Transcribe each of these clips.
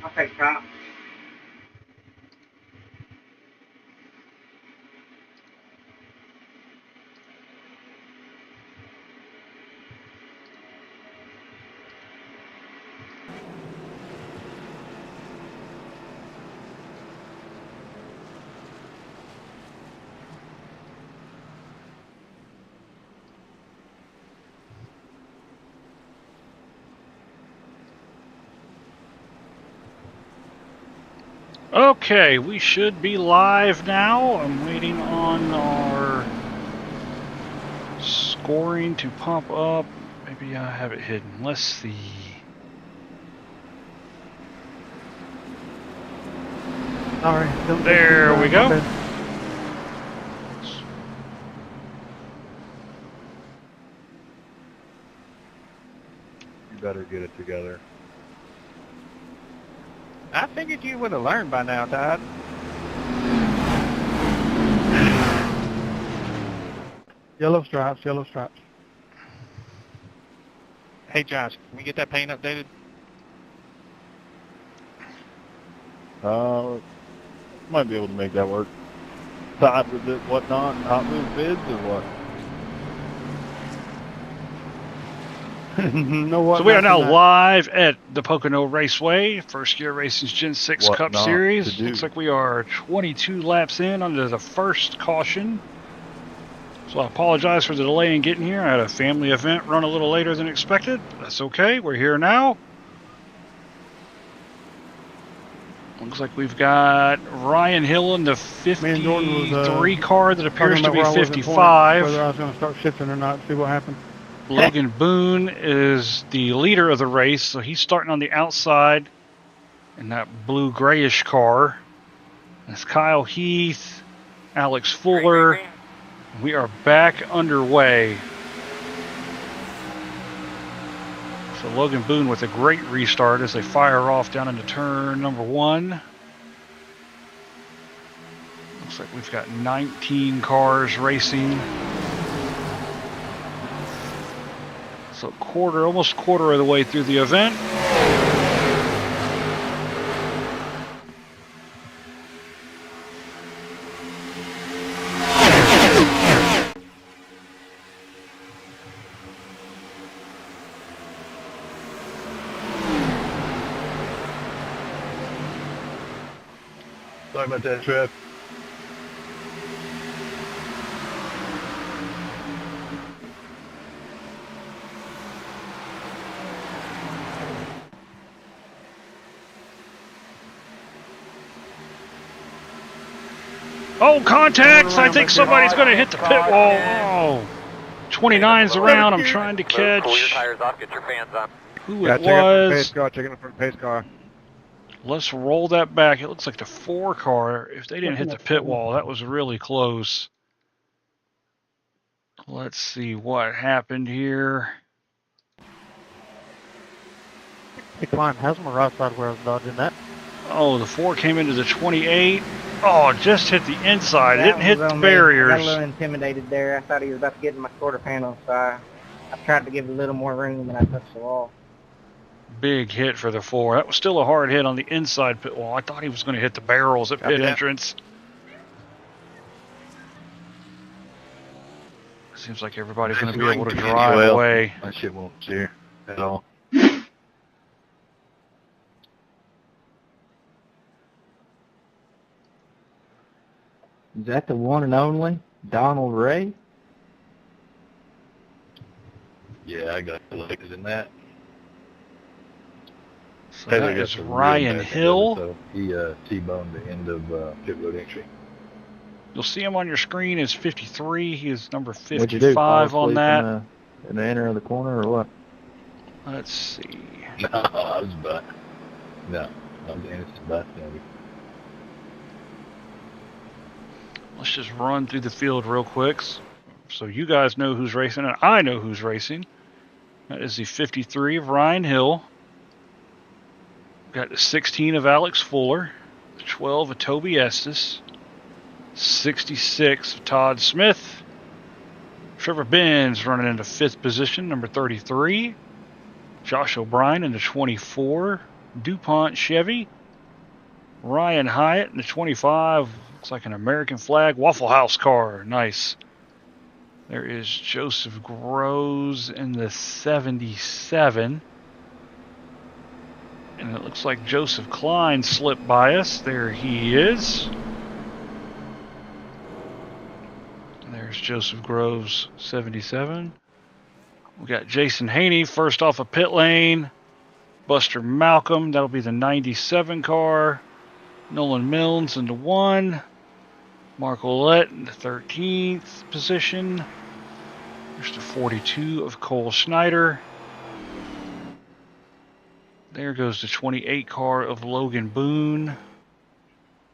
I'll take top. Okay, we should be live now. I'm waiting on our scoring to pop up. Maybe I have it hidden. Let's see. Sorry. There we go. You better get it together. I figured you would have learned by now, Todd. Yellow stripes, yellow stripes. Hey, Josh, can we get that paint updated? Might be able to make that work. Todd, with it, whatnot, Hot Wheels bids or what? No, what? So we are now live at the Pocono Raceway, First Gear Racing's Gen 6 What Cup not Series. to do. Looks like we are 22 laps in under the first caution. So I apologize for the delay in getting here. I had a family event run a little later than expected. That's okay. We're here now. Looks like we've got Ryan Hill in the 53 car that appears to be 55. Whether I was going to start shifting or not, see what happened. Logan Boone is the leader of the race, so he's starting on the outside in that blue grayish car. That's Kyle Heath, Alex Fuller. We are back underway. So Logan Boone with a great restart as they fire off down into turn number 1. Looks like we've got 19 cars racing. So almost quarter of the way through the event. Sorry about that, Trev. Oh, contacts! I think somebody's going to hit the pit wall. Oh, 29's around. I'm trying to catch who it was. Checking it for the pace car. Let's roll that back. It looks like the 4 car. If they didn't hit the pit wall, that was really close. Let's see what happened here. Hey, Klein, how's my right side where I was dodging that? Oh, the 4 came into the 28. Oh, just hit the inside. It didn't hit the barriers. I got a little intimidated there. I thought he was about to get in my quarter panel, so I tried to give it a little more room and I touched the wall. Big hit for the 4. That was still a hard hit on the inside pit wall. I thought he was going to hit the barrels at pit entrance. Seems like everybody's going to be able to drive away. That shit won't steer at all. Is that the one and only Donald Ray? Yeah, I got elected in that. So that is Ryan Hill. So he T-boned the end of pit road entry. You'll see him on your screen as 53. He is number What'd you do, 55 on that. In the enter of the corner or what? Let's see. No, I was butt. No, I was innocent butt. Let's just run through the field real quick so you guys know who's racing and I know who's racing. That is the 53 of Ryan Hill. Got the 16 of Alex Fuller, the 12 of Toby Estes, 66 of Todd Smith. Trevor Benz running into 5th position, number 33. Josh O'Brien into 24. DuPont Chevy. Ryan Hyatt in the 25. Looks like an American flag Waffle House car. Nice. There is Joseph Groves in the 77. And it looks like Joseph Klein slipped by us. There he is. There's Joseph Groves, 77. We got Jason Haney first off a pit lane. Buster Malcolm, that'll be the 97 car. Nolan Milnes in the 1. Mark Ouellette in the 13th position. There's the 42 of Cole Schneider. There goes the 28 car of Logan Boone.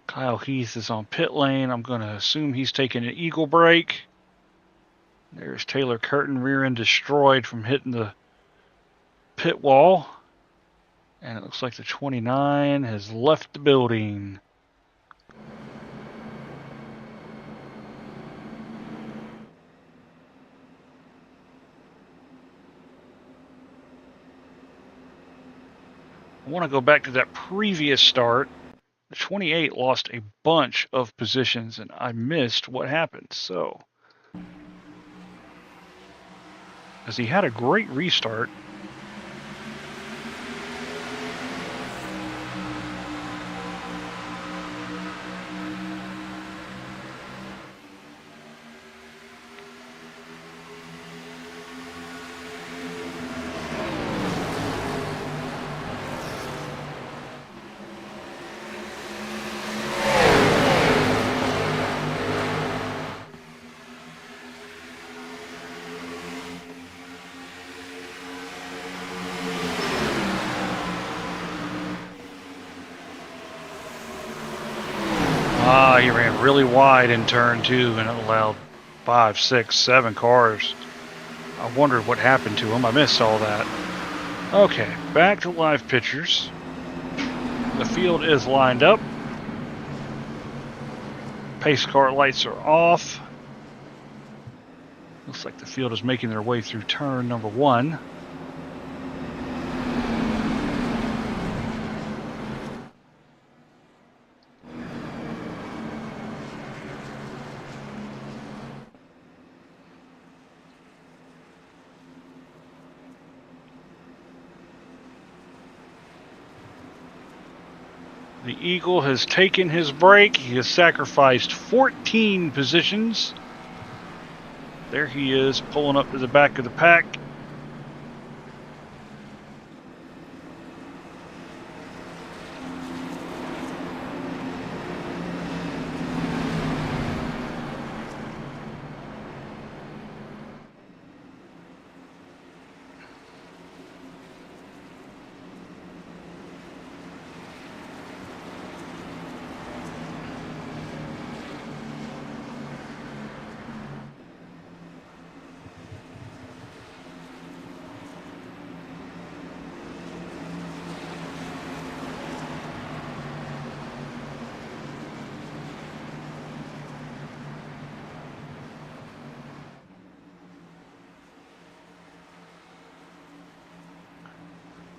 Kyle Heath is on pit lane. I'm going to assume he's taking an eagle brake. There's Taylor Curtin, rear end destroyed from hitting the pit wall. And it looks like the 29 has left the building. I want to go back to that previous start. The 28 lost a bunch of positions, and I missed what happened. So, as he had a great restart. He ran really wide in turn 2 and it allowed 5, 6, 7 cars. I wondered what happened to him. I missed all that. Okay, back to live pictures. The field is lined up. Pace car lights are off. Looks like the field is making their way through turn number 1. The Eagle has taken his break. He has sacrificed 14 positions. There he is, pulling up to the back of the pack.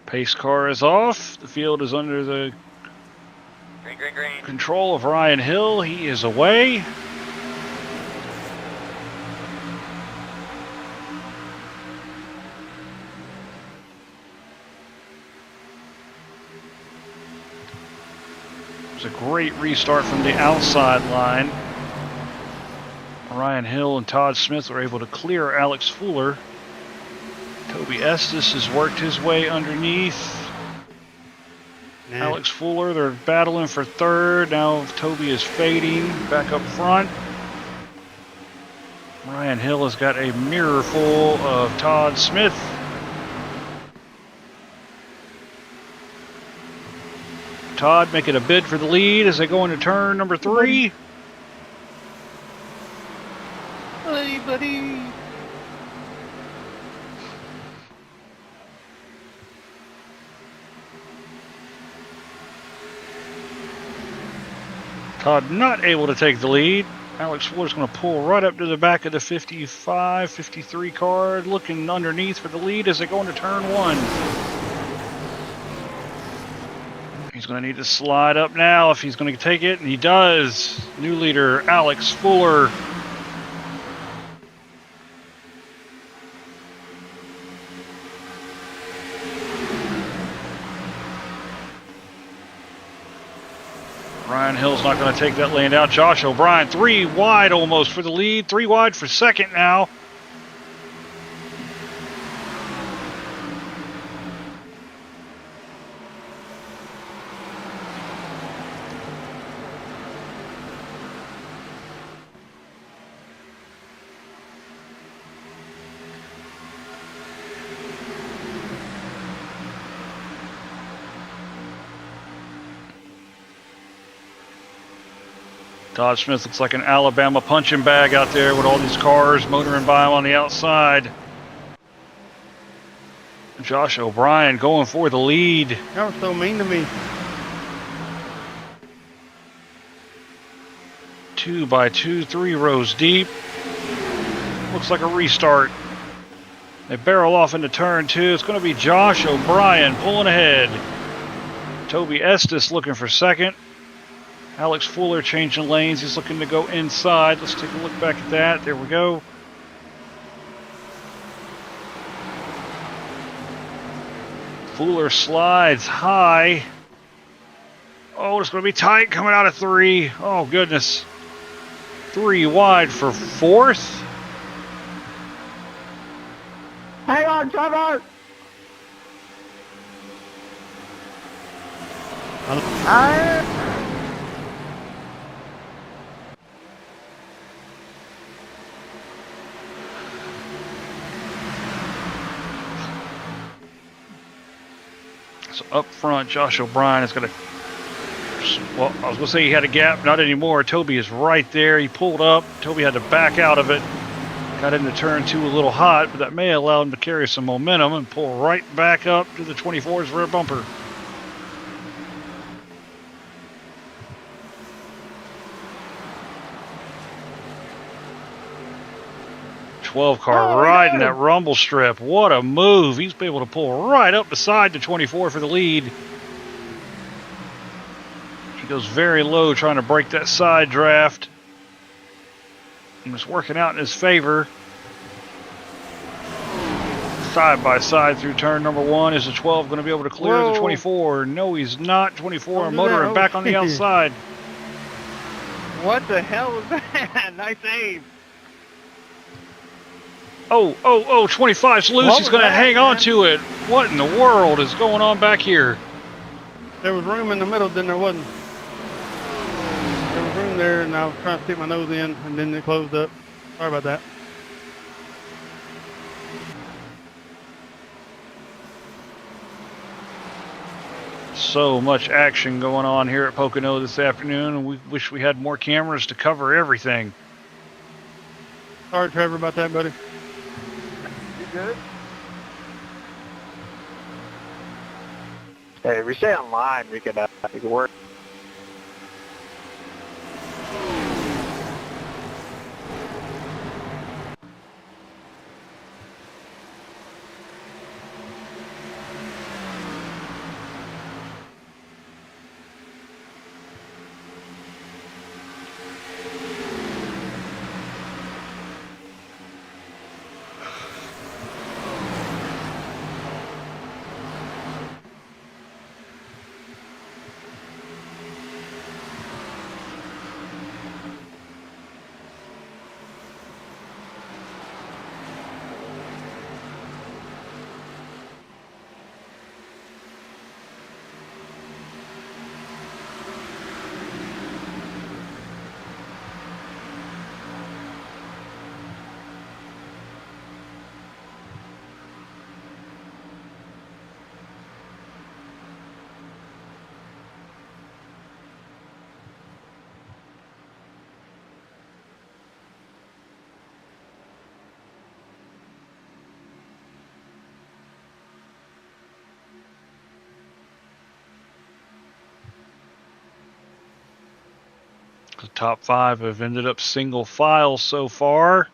Pace car is off. The field is under the green. Control of Ryan Hill. He is away. It was a great restart from the outside line. Ryan Hill and Todd Smith were able to clear Alex Fuller. Toby Estes has worked his way underneath. Alex Fuller, they're battling for third. Now Toby is fading back up front. Ryan Hill has got a mirror full of Todd Smith. Todd making a bid for the lead as they go into turn number 3. Hey, buddy. Todd not able to take the lead. Alex Fuller's going to pull right up to the back of the 55, 53 car, looking underneath for the lead as they go into turn 1. He's going to need to slide up now if he's going to take it, and he does. New leader, Alex Fuller. Ryan Hill's not going to take that lane out. Josh O'Brien, 3 wide almost for the lead. 3 wide for second now. Todd Smith looks like an Alabama punching bag out there with all these cars motoring by him on the outside. Josh O'Brien going for the lead. Y'all were so mean to me. 2 by 2, 3 rows deep. Looks like a restart. They barrel off into turn 2. It's going to be Josh O'Brien pulling ahead. Toby Estes looking for second. Alex Fuller changing lanes. He's looking to go inside. Let's take a look back at that. There we go. Fuller slides high. Oh, it's going to be tight coming out of 3. Oh, goodness. 3 wide for fourth. Hang on, Trevor! So up front, Josh O'Brien is going to, well, I was going to say he had a gap, not anymore. Toby is right there. He pulled up. Toby had to back out of it. Got into turn 2 a little hot, but that may allow him to carry some momentum and pull right back up to the 24's rear bumper. Car riding that rumble strip. What a move. He's been able to pull right up beside the 24 for the lead. He goes very low trying to break that side draft. And it's working out in his favor. Side by side through turn number 1. Is the 12 going to be able to clear the 24? No, he's not. 24 motoring back on the outside. What the hell was that? Nice aim. Oh, 25's loose. He's going to hang on to it. What in the world is going on back here? There was room in the middle, then there wasn't. There was room there, and I was trying to stick my nose in, and then it closed up. Sorry about that. So much action going on here at Pocono this afternoon, and we wish we had more cameras to cover everything. Sorry, Trevor, about that, buddy. Good. Hey, if we stay online, we could work. The top 5 have ended up single file so far.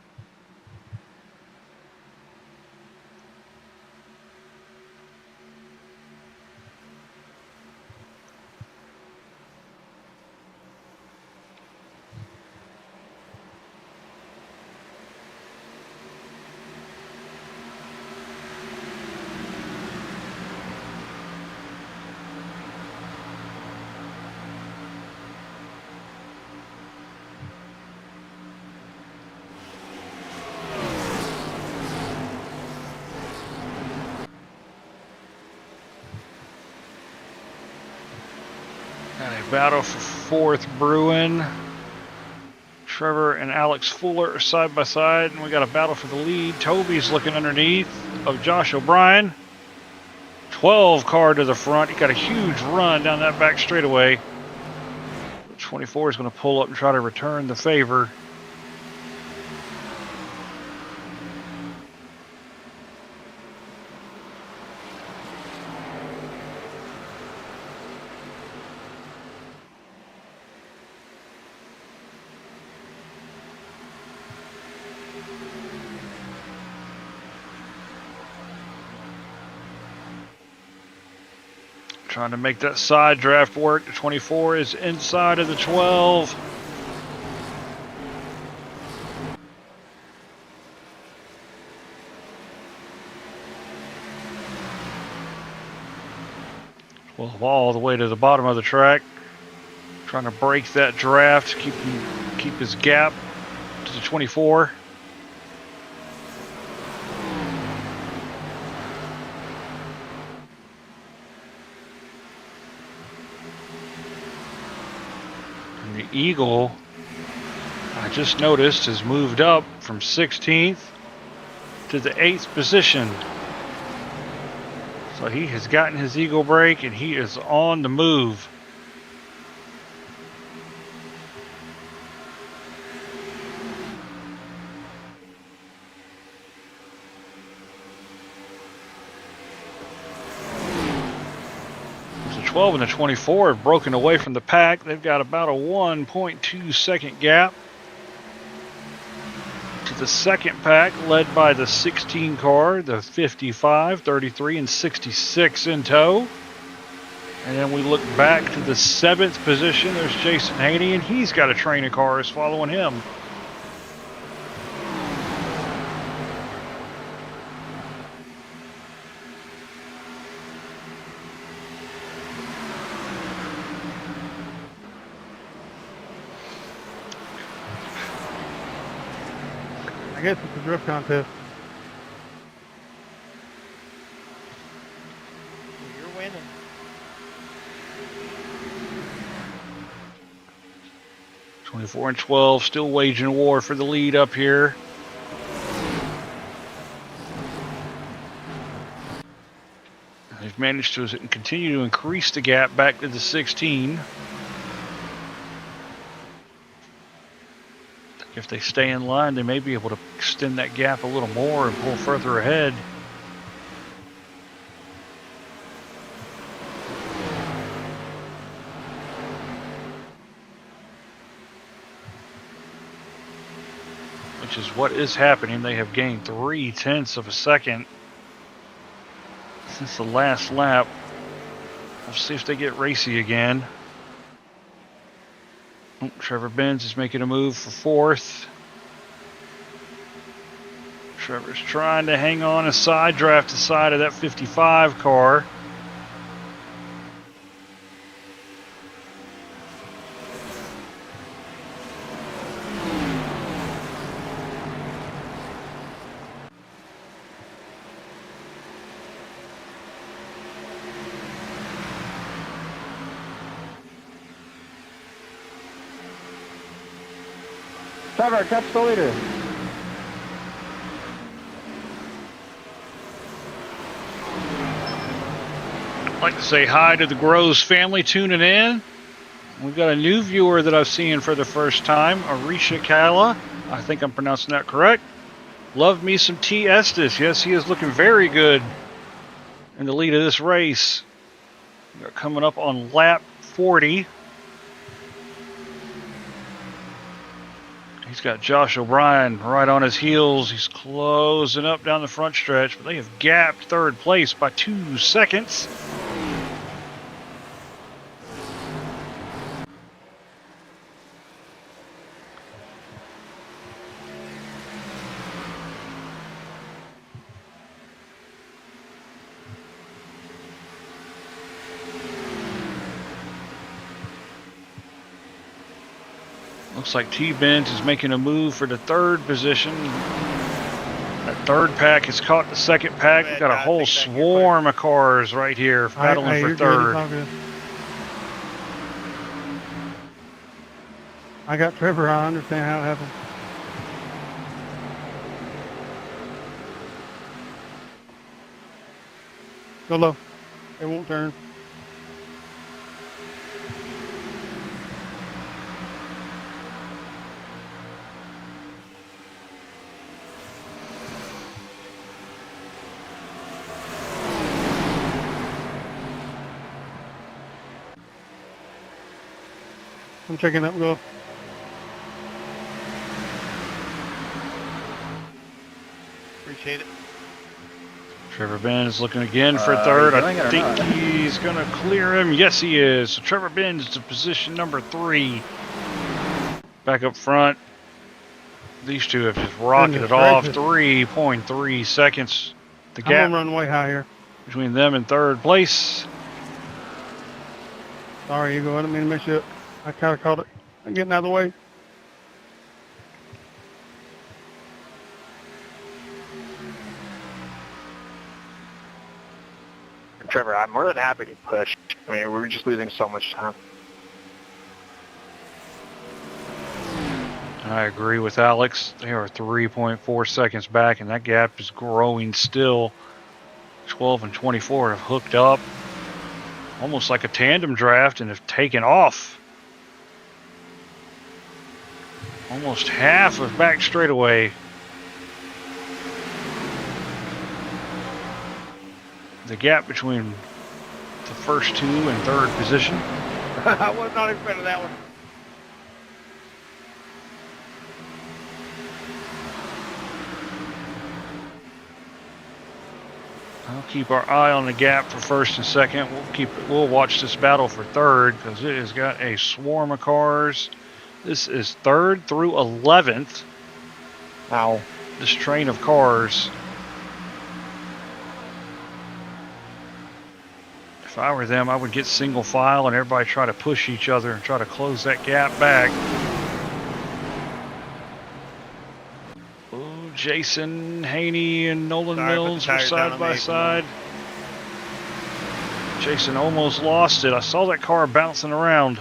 A battle for fourth brewing. Trevor and Alex Fuller are side by side, and we got a battle for the lead. Toby's looking underneath of Josh O'Brien. 12 car to the front. He got a huge run down that back straightaway. 24 is going to pull up and try to return the favor. Trying to make that side draft work. The 24 is inside of the 12. Well, all the way to the bottom of the track. Trying to break that draft, keep his gap to the 24. Eagle, I just noticed, has moved up from 16th to the 8th position. So he has gotten his Eagle break and he is on the move. The 12 and the 24 have broken away from the pack. They've got about a 1.2 second gap to the second pack, led by the 16 car, the 55, 33, and 66 in tow. And then we look back to the 7th position. There's Jason Haney, and he's got a train of cars following him. I guess it's a drift contest. You're winning. '24 and 12 still waging war for the lead up here. They've managed to continue to increase the gap back to the 16. If they stay in line, they may be able to extend that gap a little more and pull further ahead. Which is what is happening. They have gained 0.3 of a second since the last lap. We'll see if they get racy again. Oh, Trevor Benz is making a move for fourth. Trevor's trying to hang on a side draft to the side of that 55 car. Trevor, catch the leader. I'd like to say hi to the Groves family tuning in. We've got a new viewer that I've seen for the first time, Arisha Kala. I think I'm pronouncing that correct. Love me some T. Estes. Yes, he is looking very good in the lead of this race. We're coming up on lap 40. He's got Josh O'Brien right on his heels. He's closing up down the front stretch, but they have gapped third place by 2 seconds. Looks like T-Benz is making a move for the third position. That third pack has caught the second pack. We've got a whole swarm of cars right here battling for third. I got Trevor. I understand how it happened. Go low. It won't turn. I'm checking up. Go. Appreciate it. Trevor Benz looking again for third. Are you I doing it or think not? he's going to clear him. Yes, he is. So Trevor Benz to position number 3. Back up front. These two have just rocketed Goodness off. gracious. 3.3 seconds. The I'm gonna gap run way high here. between them and third place. Sorry, Eagle. I didn't mean to mess you up. I kind of caught it. I'm getting out of the way. Trevor, I'm more than happy to push. I mean, we're just losing so much time. I agree with Alex. They are 3.4 seconds back, and that gap is growing still. 12 and 24 have hooked up. Almost like a tandem draft and have taken off. Almost half of back straightaway. The gap between the first 2 and third position. I was not expecting that one. I'll keep our eye on the gap for first and second. We'll watch this battle for third because it has got a swarm of cars. This is 3rd through 11th. Ow. This train of cars. If I were them, I would get single file and everybody try to push each other and try to close that gap back. Oh, Jason Haney and Nolan Sorry, put the Mills were tires down side on by me. side. Jason almost lost it. I saw that car bouncing around.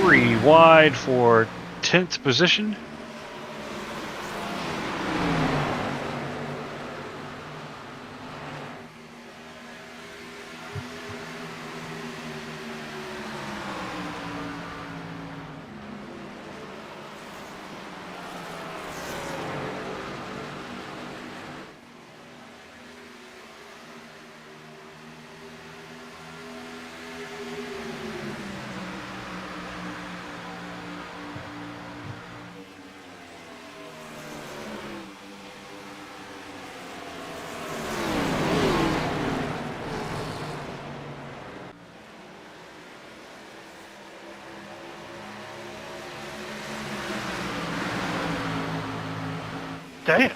3 wide for 10th position. Damn.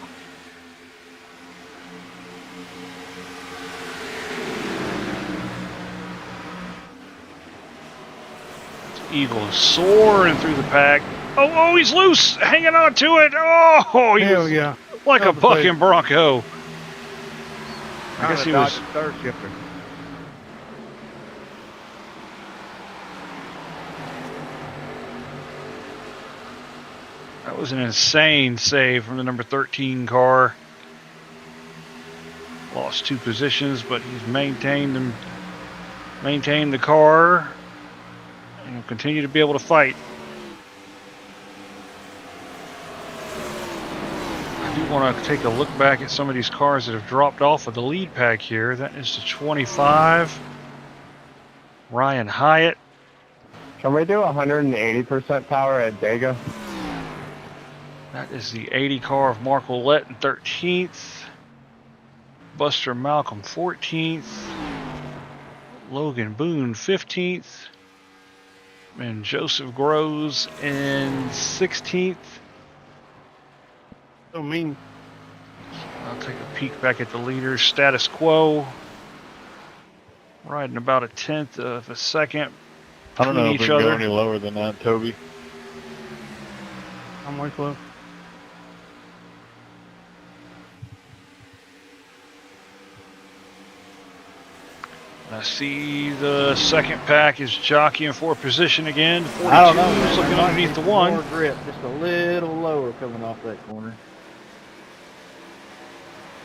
Eagle is soaring through the pack. Oh, he's loose, hanging on to it. Oh, Hell he's yeah. like a Hell of a play. bucking bronco. I guess he was. Third shifter. That was an insane save from the number 13 car. Lost 2 positions, but he's maintained the car, and will continue to be able to fight. I do want to take a look back at some of these cars that have dropped off of the lead pack here. That is the 25, Ryan Hyatt. Can we do 180% power at Dega? That is the 80 car of Mark Ouellette in 13th. Buster Malcolm 14th. Logan Boone 15th. And Joseph Groves in 16th. So mean. I'll take a peek back at the leaders. Status quo. Riding about a 10th of a second I don't know between if we each can go other. any lower than that, Toby. I'm way close. I see the second pack is jockeying for position again. 42 I don't know, man. is looking There might underneath be the some one. More grip, just a little lower coming off that corner.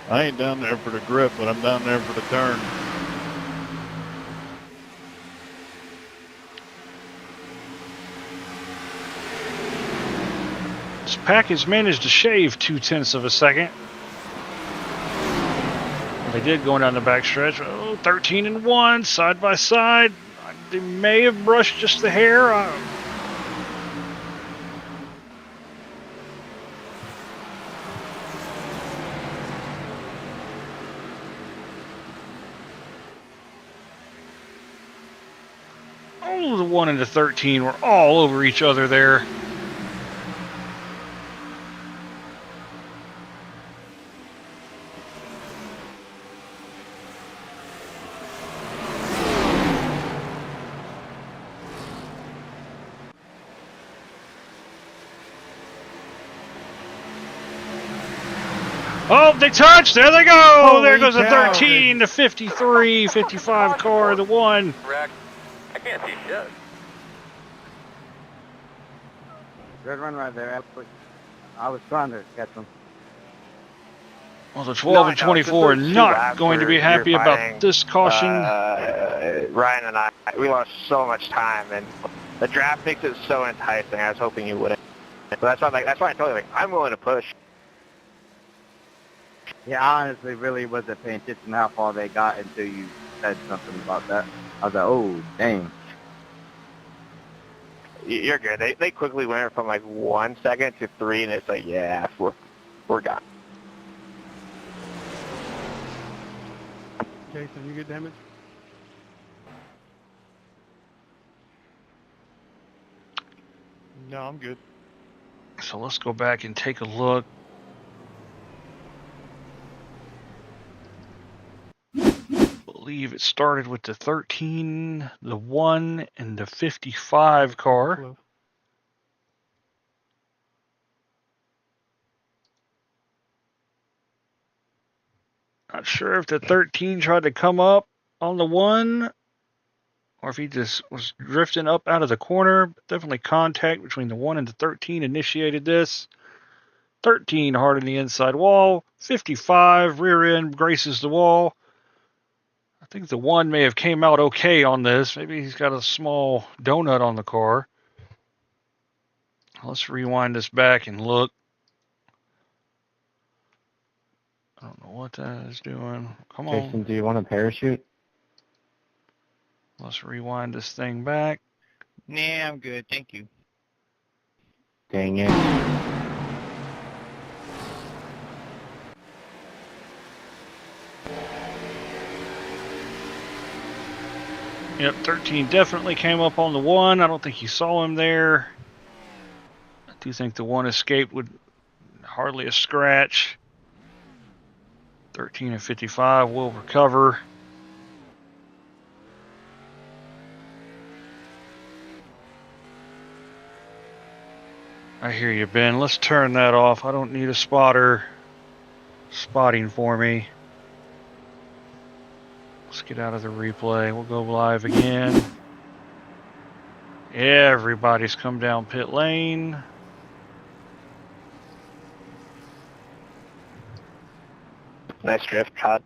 I ain't down there for the grip, but I'm down there for the turn. This pack has managed to shave 0.2 of a second. Well, they did going down the back stretch. Oh, 13 and 1, side by side. They may have brushed just the hair. Oh, the 1 and the 13 were all over each other there. Oh, they touched. There they go. Holy there goes the cow, 13, the 53, 55 car, the 1. Rack. I can't see shit. Good run right there. Absolutely. I was trying to catch him. Well, the 12 and 24 are not going to be happy about fighting, this caution. Ryan and I, we lost so much time, and the draft makes it so enticing. I was hoping you wouldn't. So that's why I told you, like, I'm willing to push. Yeah, I honestly really wasn't paying attention to how far they got until you said something about that. I was like, oh, dang. You're good. They quickly went from like 1 second to 3, and it's like, yeah, we're gone. Jason, you get damaged? No, I'm good. So let's go back and take a look. I believe it started with the 13, the 1, and the 55 car. Close. Not sure if the 13 tried to come up on the 1 or if he just was drifting up out of the corner. Definitely contact between the 1 and the 13 initiated this. 13 hard on the inside wall. 55 rear end graces the wall. I think the 1 may have came out okay on this. Maybe he's got a small donut on the car. Let's rewind this back and look. I don't know what that is doing. Come on. Jason, do you want a parachute? Let's rewind this thing back. Nah, I'm good. Thank you. Dang it. Yep, 13 definitely came up on the 1. I don't think you saw him there. I do think the 1 escaped with hardly a scratch. 13 and 55 will recover. I hear you, Ben. Let's turn that off. I don't need a spotter spotting for me. Let's get out of the replay. We'll go live again. Everybody's come down pit lane. Nice drift, Todd.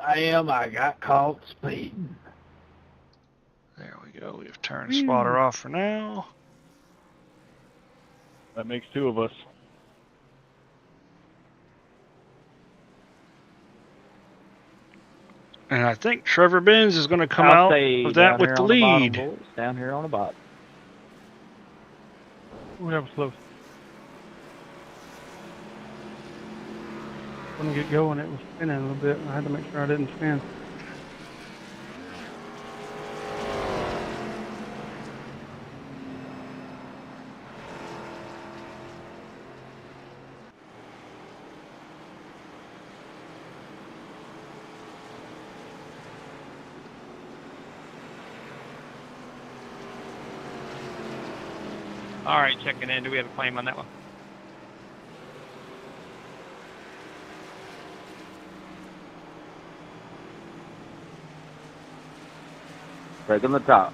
I got caught speeding. There we go. We've turned spotter off for now. That makes 2 of us. And I think Trevor Benz is going to come out of that with the lead. Down here on the bottom. Ooh, that was close. Couldn't get going. It was spinning a little bit. I had to make sure I didn't spin. All right, checking in. Do we have a claim on that one? Taking the top.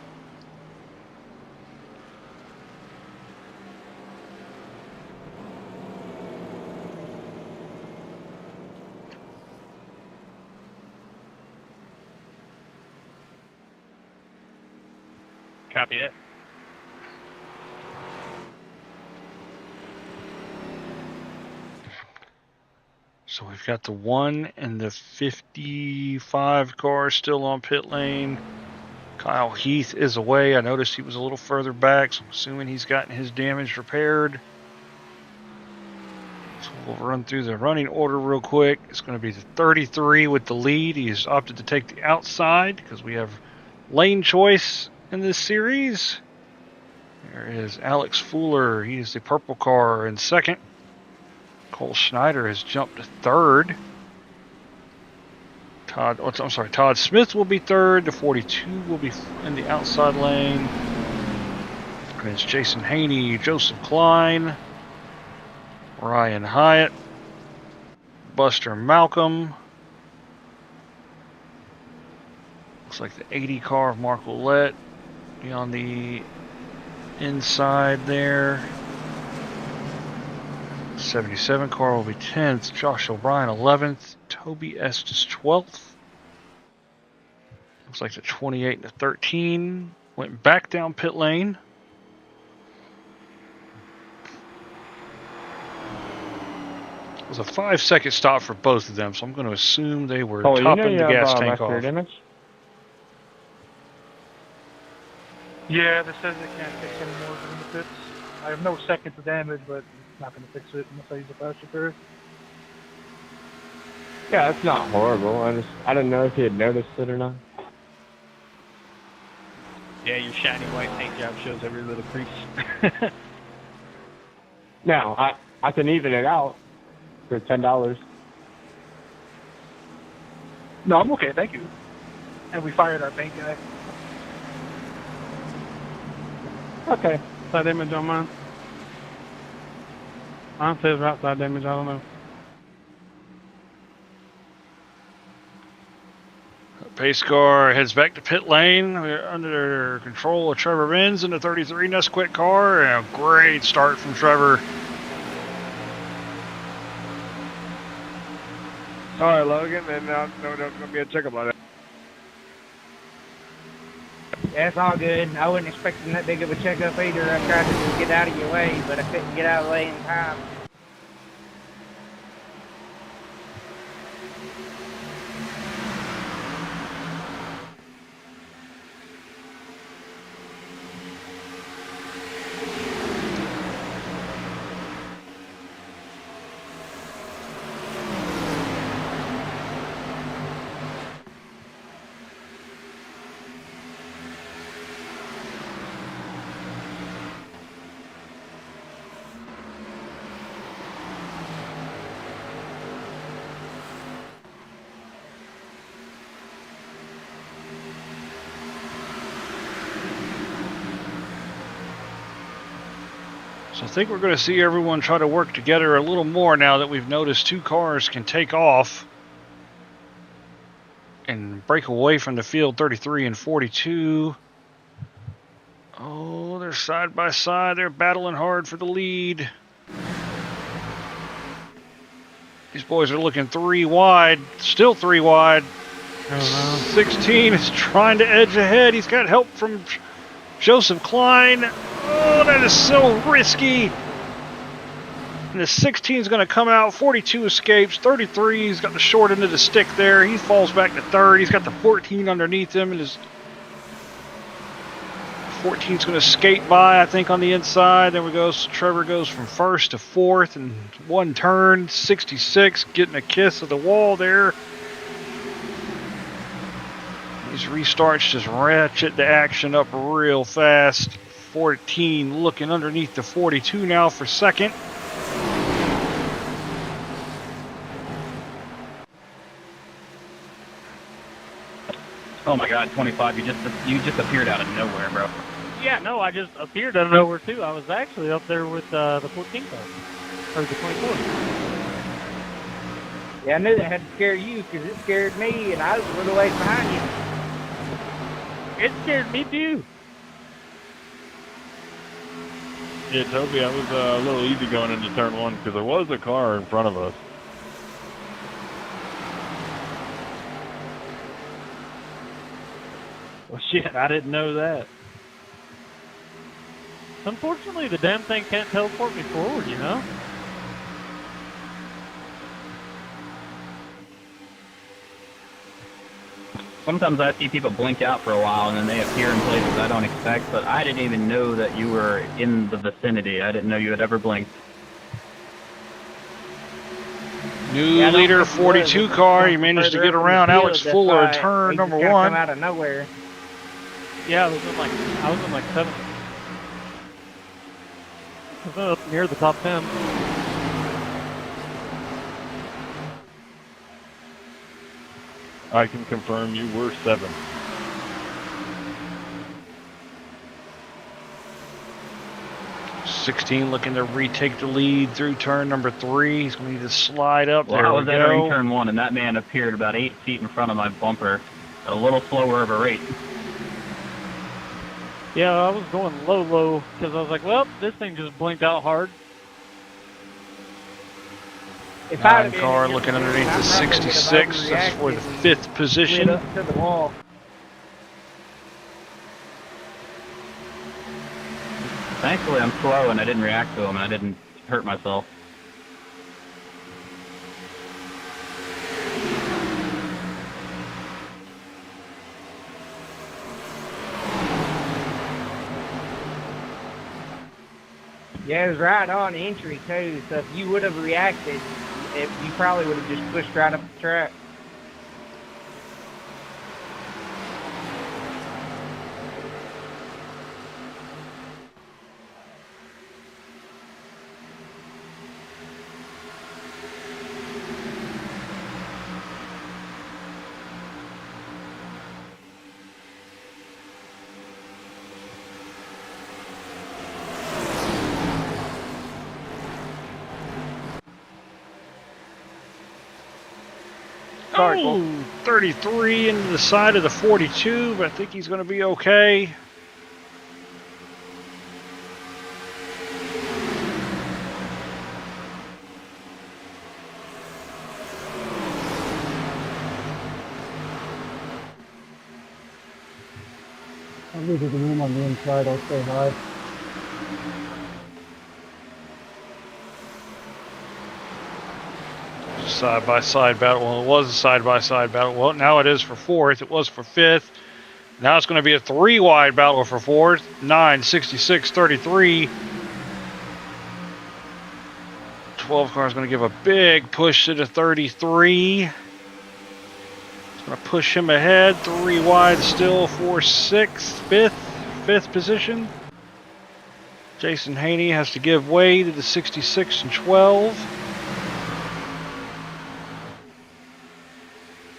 Copy it. So we've got the 1 and the 55 car still on pit lane. Kyle Heath is away. I noticed he was a little further back, so I'm assuming he's gotten his damage repaired. So we'll run through the running order real quick. It's going to be the 33 with the lead. He has opted to take the outside because we have lane choice in this series. There is Alex Fuller. He is the purple car in second. Cole Schneider has jumped to third. Todd Smith will be third. The 42 will be in the outside lane. And it's Jason Haney, Joseph Klein, Ryan Hyatt, Buster Malcolm. Looks like the 80 car of Mark Ouellette be on the inside there. 77 car will be 10th. Josh O'Brien 11th. Toby Estes 12th. Looks like the 28 and the 13 went back down pit lane. It was a 5-second stop for both of them, so I'm going to assume they were topping the gas tank off. Damage? Yeah, this says it can't fix any more than the pits. I have no seconds of damage, but it's not going to fix it unless I use a fast repair. Yeah, it's not horrible. I didn't know if you had noticed it or not. Yeah, your shiny white paint job shows every little crease. No, I can even it out for $10. No, I'm okay, thank you. And we fired our paint guy. Okay. Side damage on mine. Mine says outside damage, I don't know. Pace car heads back to pit lane. We're under control of Trevor Benz in the 33 Nesquik car. And a great start from Trevor. Sorry, Logan, and no, don't be a chicken about it. Yeah, it's all good. I wasn't expecting that big of a checkup either. I tried to just get out of your way, but I couldn't get out of the way in time. So I think we're going to see everyone try to work together a little more now that we've noticed two cars can take off and break away from the field 33 and 42. Oh, they're side by side. They're battling hard for the lead. These boys are looking 3 wide, still 3 wide. 16 is trying to edge ahead. He's got help from Joseph Klein. Oh, that is so risky. And the 16 is going to come out. 42 escapes. 33, he's got the short end of the stick there. He falls back to third. He's got the 14 underneath him. And his 14 is going to skate by, I think, on the inside. There we go. So Trevor goes from first to fourth in one turn. 66 getting a kiss of the wall there. These restarts just ratchet the action up real fast. 14 looking underneath the 42 now for second. Oh my God, 25! You just appeared out of nowhere, bro. Yeah, no, I just appeared out of nowhere too. I was actually up there with the 14 car, or the 24. Yeah, I knew that had to scare you because it scared me, and I was a little ways behind you. It scared me too. Yeah, Toby, I was a little easy going into turn one because there was a car in front of us. Well, shit, I didn't know that. Unfortunately, the damn thing can't teleport me forward, you know? Sometimes I see people blink out for a while and then they appear in places I don't expect, but I didn't even know that you were in the vicinity. I didn't know you had ever blinked. New leader, 42 car. He managed to get around Alex Fuller in turn number one. Come out of nowhere. Yeah, I was in like 7th. I was up near the top 10. I can confirm you were 7th. '16 looking to retake the lead through turn number 3. He's going to need to slide up. Well, There I we was entering go. turn 1, and that man appeared about 8 feet in front of my bumper at a little slower of a rate. Yeah, I was going low, because I was like, well, this thing just blinked out hard. If I'd have 9 been car in your looking position, underneath I the probably would have 66. That's for the overreacted 5th and position. slid up to the wall. Thankfully, I'm slow, and I didn't react to him, and I didn't hurt myself. Yeah, it was right on entry too. So if you would have reacted, you probably would have just pushed right up the track. Oh, 33 into the side of the 42, but I think he's going to be okay. I'll leave the room on the inside. I'll stay high. Side-by-side battle. Well, it was a side-by-side battle. Well, now it is for 4th. It was for 5th. Now it's going to be a 3-wide battle for 4th. 9, 66, 33. 12 car is going to give a big push to the 33. It's going to push him ahead. 3 wide still for 6th, 5th position. Jason Haney has to give way to the 66 and 12.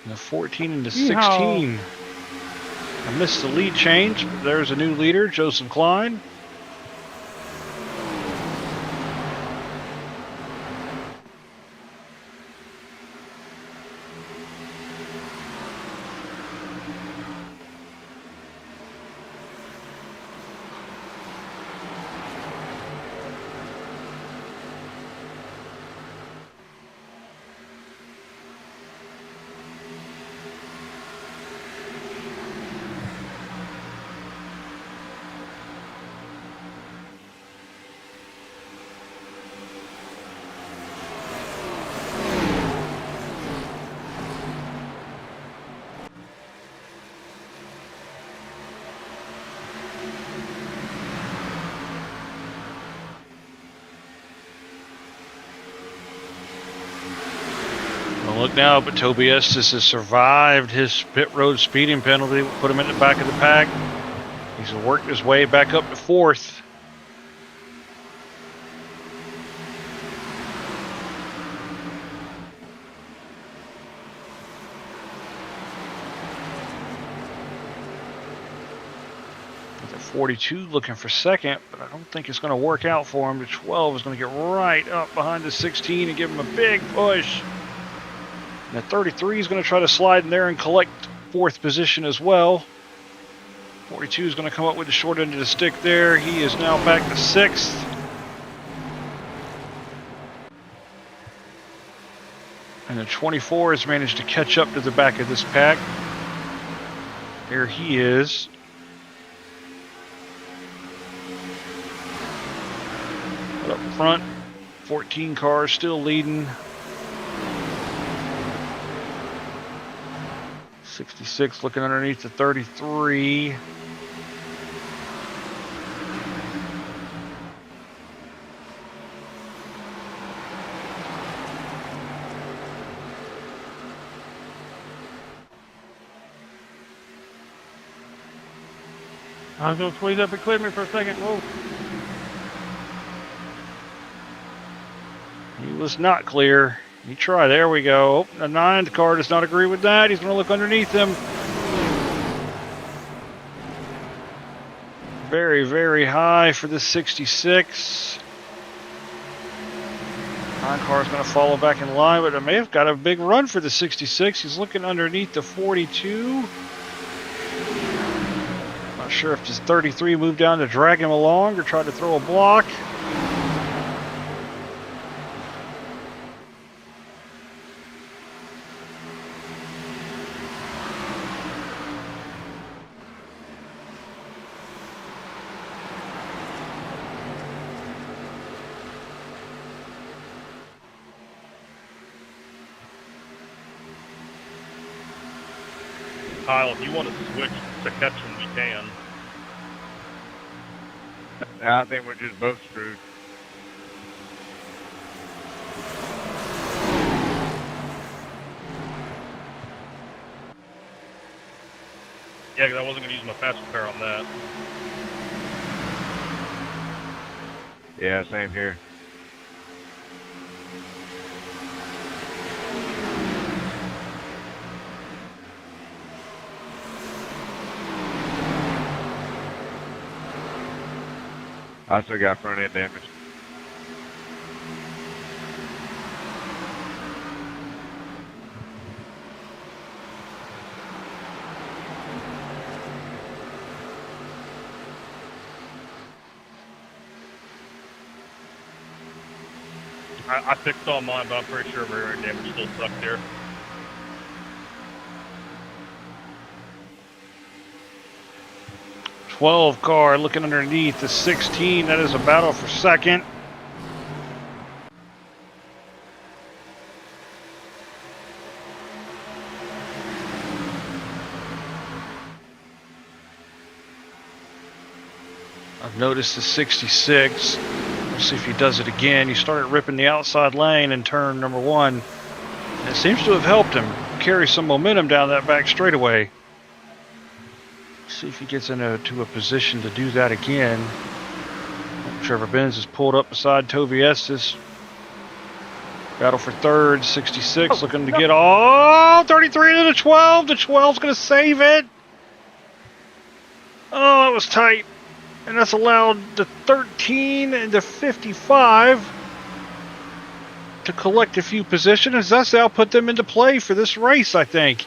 And the 14 and the 16. I missed the lead change, but there's a new leader, Joseph Klein. Look now, but Toby Estes has survived his pit road speeding penalty. Put him in the back of the pack. He's worked his way back up to 4th. The 42 looking for 2nd, but I don't think it's going to work out for him. The 12 is going to get right up behind the 16 and give him a big push. And the 33 is going to try to slide in there and collect 4th position as well. 42 is going to come up with the short end of the stick there. He is now back to 6th. And the 24 has managed to catch up to the back of this pack. There he is. But up front, 14 cars still leading. 66 looking underneath the 33. I was going to squeeze up and clear me for a second. Whoa. He was not clear. You try. There we go. Oh, the 9th car does not agree with that. He's going to look underneath him. Very, very high for the 66. 9 car is going to follow back in line, but it may have got a big run for the 66. He's looking underneath the 42. Not sure if his 33 moved down to drag him along or tried to throw a block. Kyle, if you want to switch to catch when we can. I think we're just both screwed. Yeah, because I wasn't going to use my fast repair on that. Yeah, same here. I still got front end damage. I fixed all mine, but I'm pretty sure rear end damage still stuck there. '12 car looking underneath the 16. That is a battle for second. I've noticed the 66. We'll see if he does it again. He started ripping the outside lane in turn number 1. And it seems to have helped him carry some momentum down that back straightaway. See if he gets into a position to do that again. Trevor Benz is pulled up beside Toby Estes. Battle for third. 66 looking to get all 33 to the 12. The 12's going to save it. Oh, it was tight. And that's allowed the 13 and the 55 to collect a few positions. That's now put them into play for this race, I think.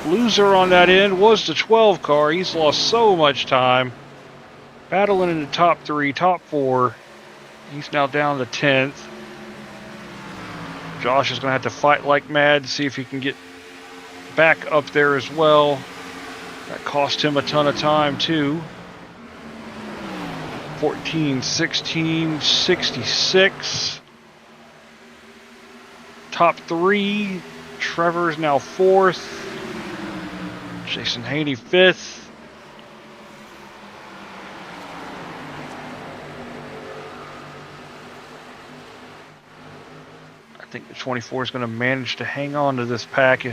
Loser on that end was the 12 car. He's lost so much time. Battling in the top 3, top 4. He's now down to 10th. Josh is going to have to fight like mad to see if he can get back up there as well. That cost him a ton of time too. 14, 16, 66. Top 3. Trevor's now 4th. Jason Haney 5th. I think the 24 is going to manage to hang on to this pack.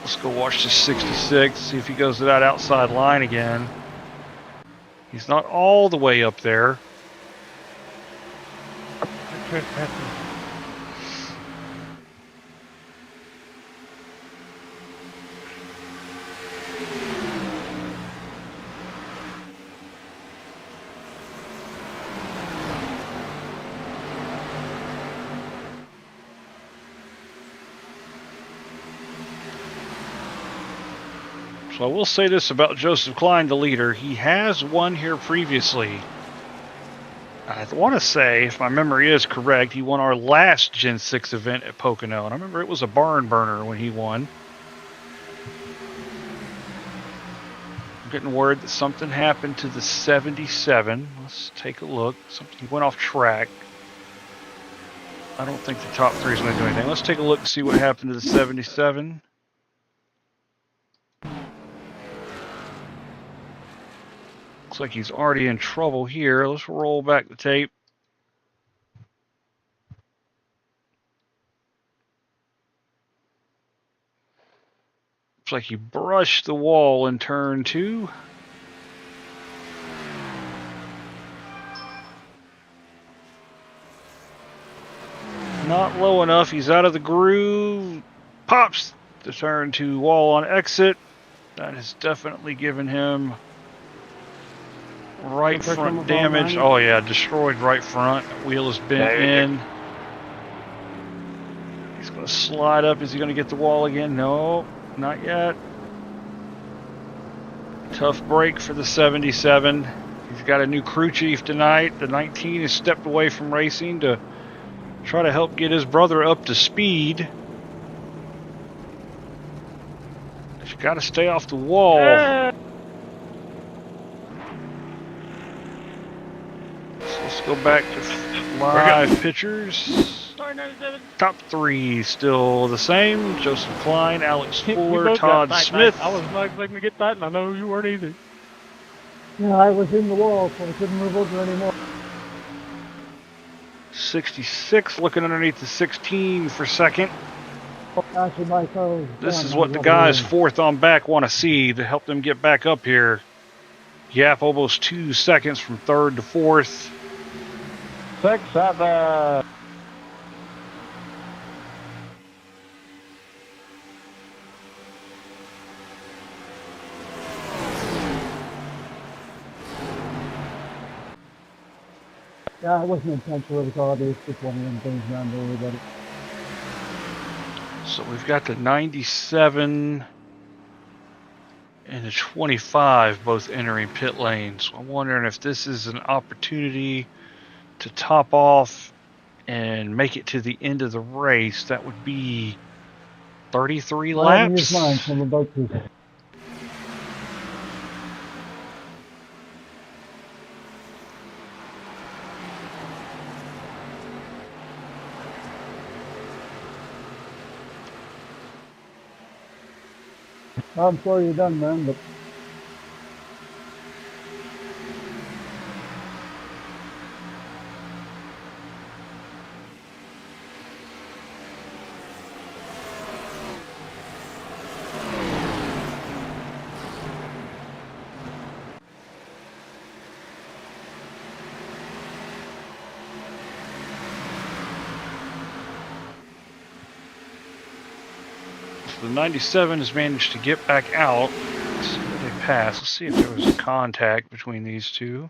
Let's go watch the 66, see if he goes to that outside line again. He's not all the way up there. So I will say this about Joseph Klein, the leader. He has won here previously. I want to say, if my memory is correct, he won our last Gen 6 event at Pocono. And I remember it was a barn burner when he won. I'm getting word that something happened to the 77. Let's take a look. He went off track. I don't think the top 3 is going to do anything. Let's take a look and see what happened to the 77. Looks like he's already in trouble here. Let's roll back the tape. Looks like he brushed the wall in turn 2. Not low enough. He's out of the groove. Pops the turn 2 wall on exit. That has definitely given him right front damage. Oh yeah, destroyed right front. Wheel has bent in. He's going to slide up. Is he going to get the wall again? No, not yet. Tough break for the 77. He's got a new crew chief tonight. The 19 has stepped away from racing to try to help get his brother up to speed. He's got to stay off the wall. Let's go back to live pictures. Top 3 still the same. Joseph Klein, Alex Fuller, Todd Smith. I was not expecting to get that, and I know you weren't either. Yeah, I was in the wall, so I couldn't move over anymore. 66 looking underneath the 16 for second. Actually, my car was This is what the guys fourth on back want to see to help them get back up here. Gap almost 2 seconds from third to fourth. 6, 7. Yeah, it wasn't intentional. It was obvious. Just one of them things around to everybody. So we've got the 97 and the 25 both entering pit lanes. So I'm wondering if this is an opportunity to top off and make it to the end of the race. That would be 33 laps. Mine from about to. I'm sorry you're done, man, but The 97 has managed to get back out. Let's see what they pass. Let's see if there was a contact between these two.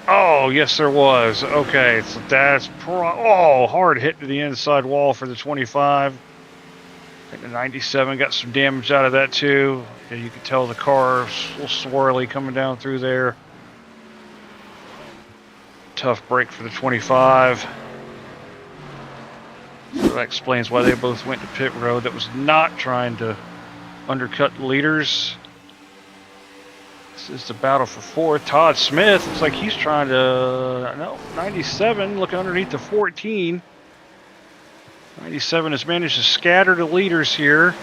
Oh, yes, there was. Okay, so that's hard hit to the inside wall for the 25. I think the 97 got some damage out of that too. Yeah, you could tell the car was a little swirly coming down through there. Tough break for the 25. So that explains why they both went to pit road. That was not trying to undercut the leaders. This is the battle for fourth. Todd Smith, looks like he's trying to, no, 97 looking underneath the 14. 97 has managed to scatter the leaders here.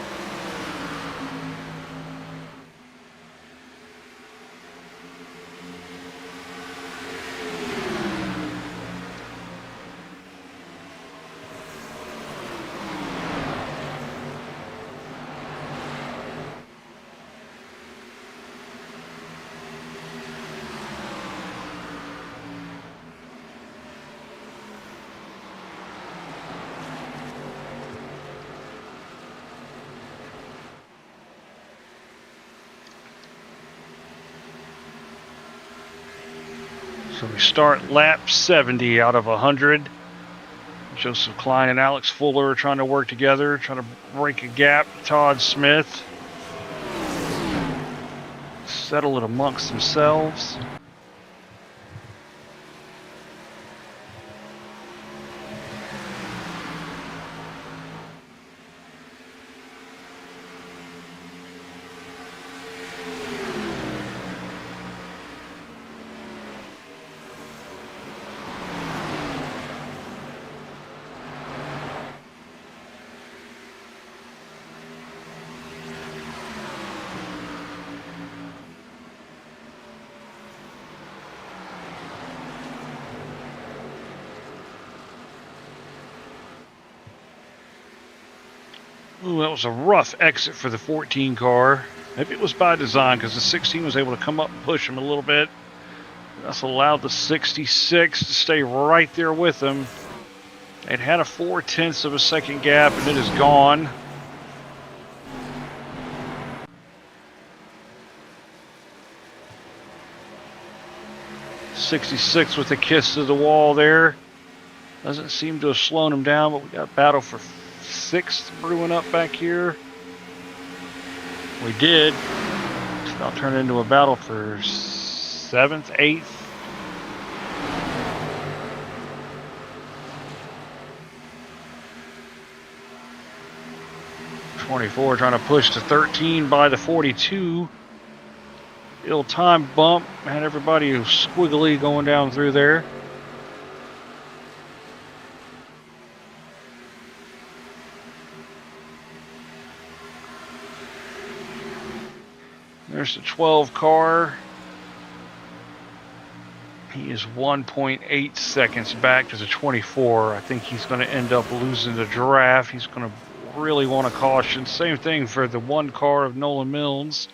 So we start lap 70 out of 100. Joseph Klein and Alex Fuller trying to work together, trying to break a gap. Todd Smith. Settle it amongst themselves. Ooh, that was a rough exit for the 14 car. Maybe it was by design because the 16 was able to come up and push him a little bit. That's allowed the 66 to stay right there with him. It had a 0.4 of a second gap and it is gone. '66 with a kiss to the wall there. Doesn't seem to have slowed him down, but we got a battle for 6th brewing up back here. We did. It's now turned into a battle for 7th, 8th. '24 trying to push to 13 by the 42. Ill-timed bump. Had everybody squiggly going down through there. There's the 12 car. He is 1.8 seconds back to the 24. I think he's going to end up losing the draft. He's going to really want to caution. Same thing for the 1 car of Nolan Mills.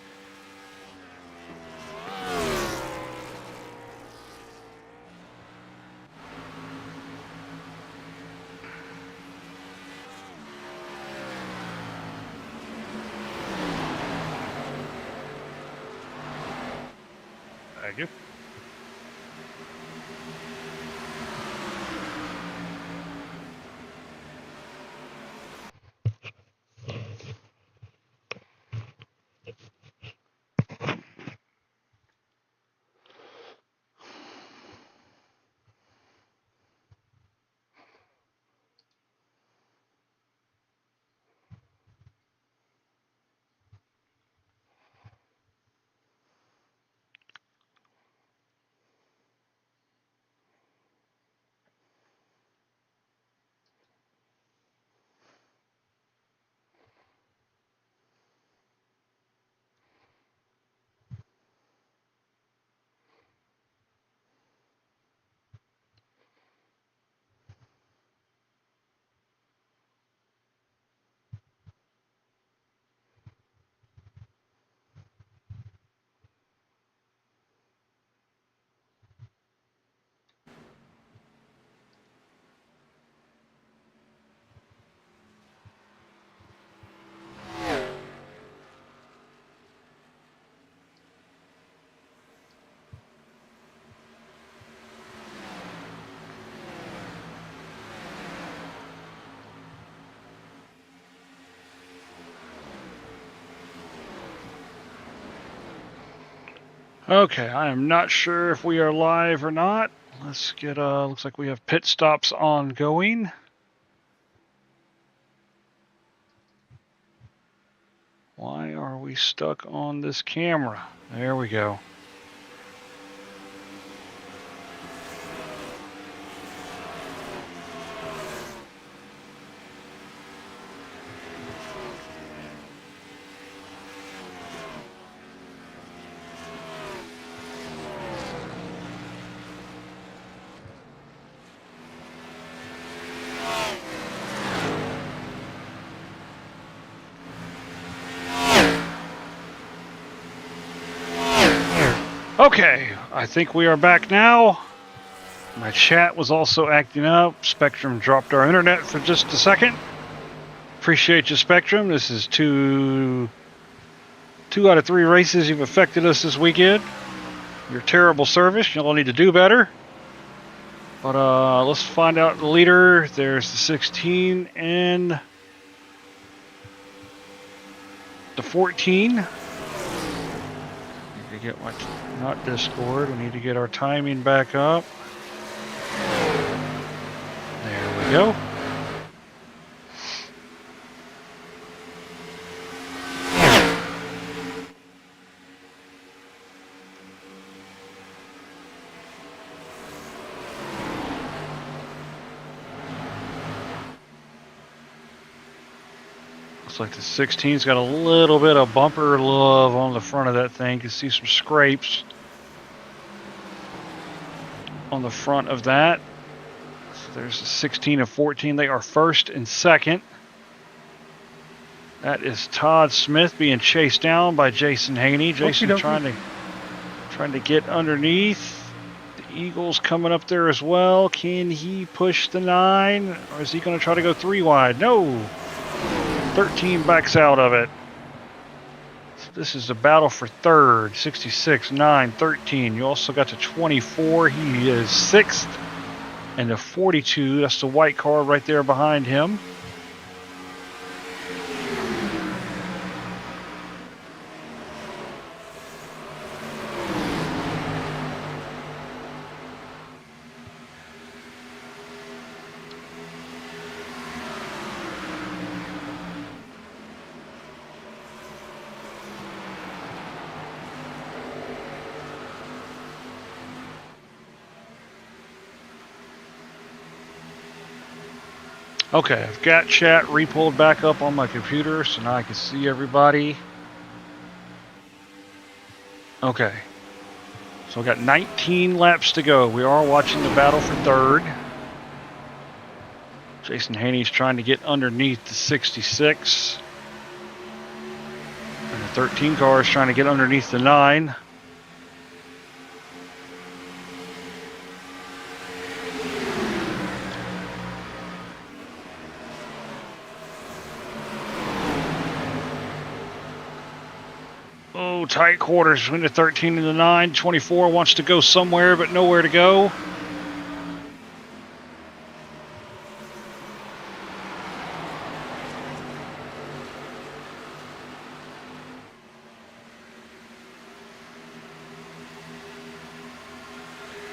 Thank you. Okay, I am not sure if we are live or not. Let's get, looks like we have pit stops ongoing. Why are we stuck on this camera? There we go. Okay, I think we are back now. My chat was also acting up. Spectrum dropped our internet for just a second. Appreciate you, Spectrum. This is two out of 3 races you've affected us this weekend. Your terrible service. You'll need to do better. But let's find out the leader. There's the 16 and the 14. Need to get my, not Discord. We need to get our timing back up. There we go. Looks like the 16's got a little bit of bumper love on the front of that thing. You can see some scrapes on the front of that. So there's the 16 and 14. They are first and second. That is Todd Smith being chased down by Jason Haney. Jason trying to get underneath. The Eagle's coming up there as well. Can he push the 9? Or is he going to try to go 3 wide? No. 13 backs out of it. So this is a battle for third. 66, 9, 13. You also got the 24. He is 6th. And the 42, that's the white car right there behind him. Okay, I've got chat re-pulled back up on my computer, so now I can see everybody. Okay. So we've got 19 laps to go. We are watching the battle for third. Jason Haney's trying to get underneath the 66. And the 13 car is trying to get underneath the 9. Tight quarters between the 13 and the 9. 24 wants to go somewhere, but nowhere to go.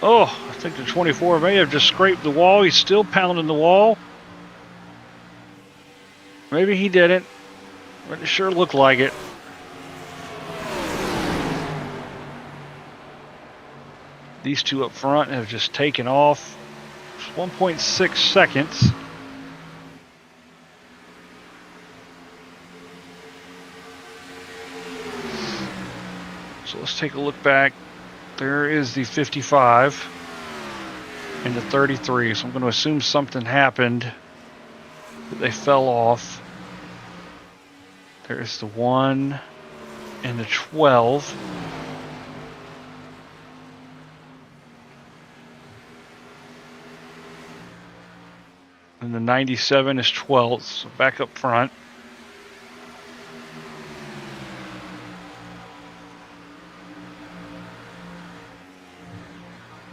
Oh, I think the 24 may have just scraped the wall. He's still pounding the wall. Maybe he didn't, but it sure looked like it. These two up front have just taken off. 1.6 seconds. So let's take a look back. There is the 55 and the 33. So I'm going to assume something happened. They fell off. There's the 1 and the 12. And the 97 is 12th, so back up front.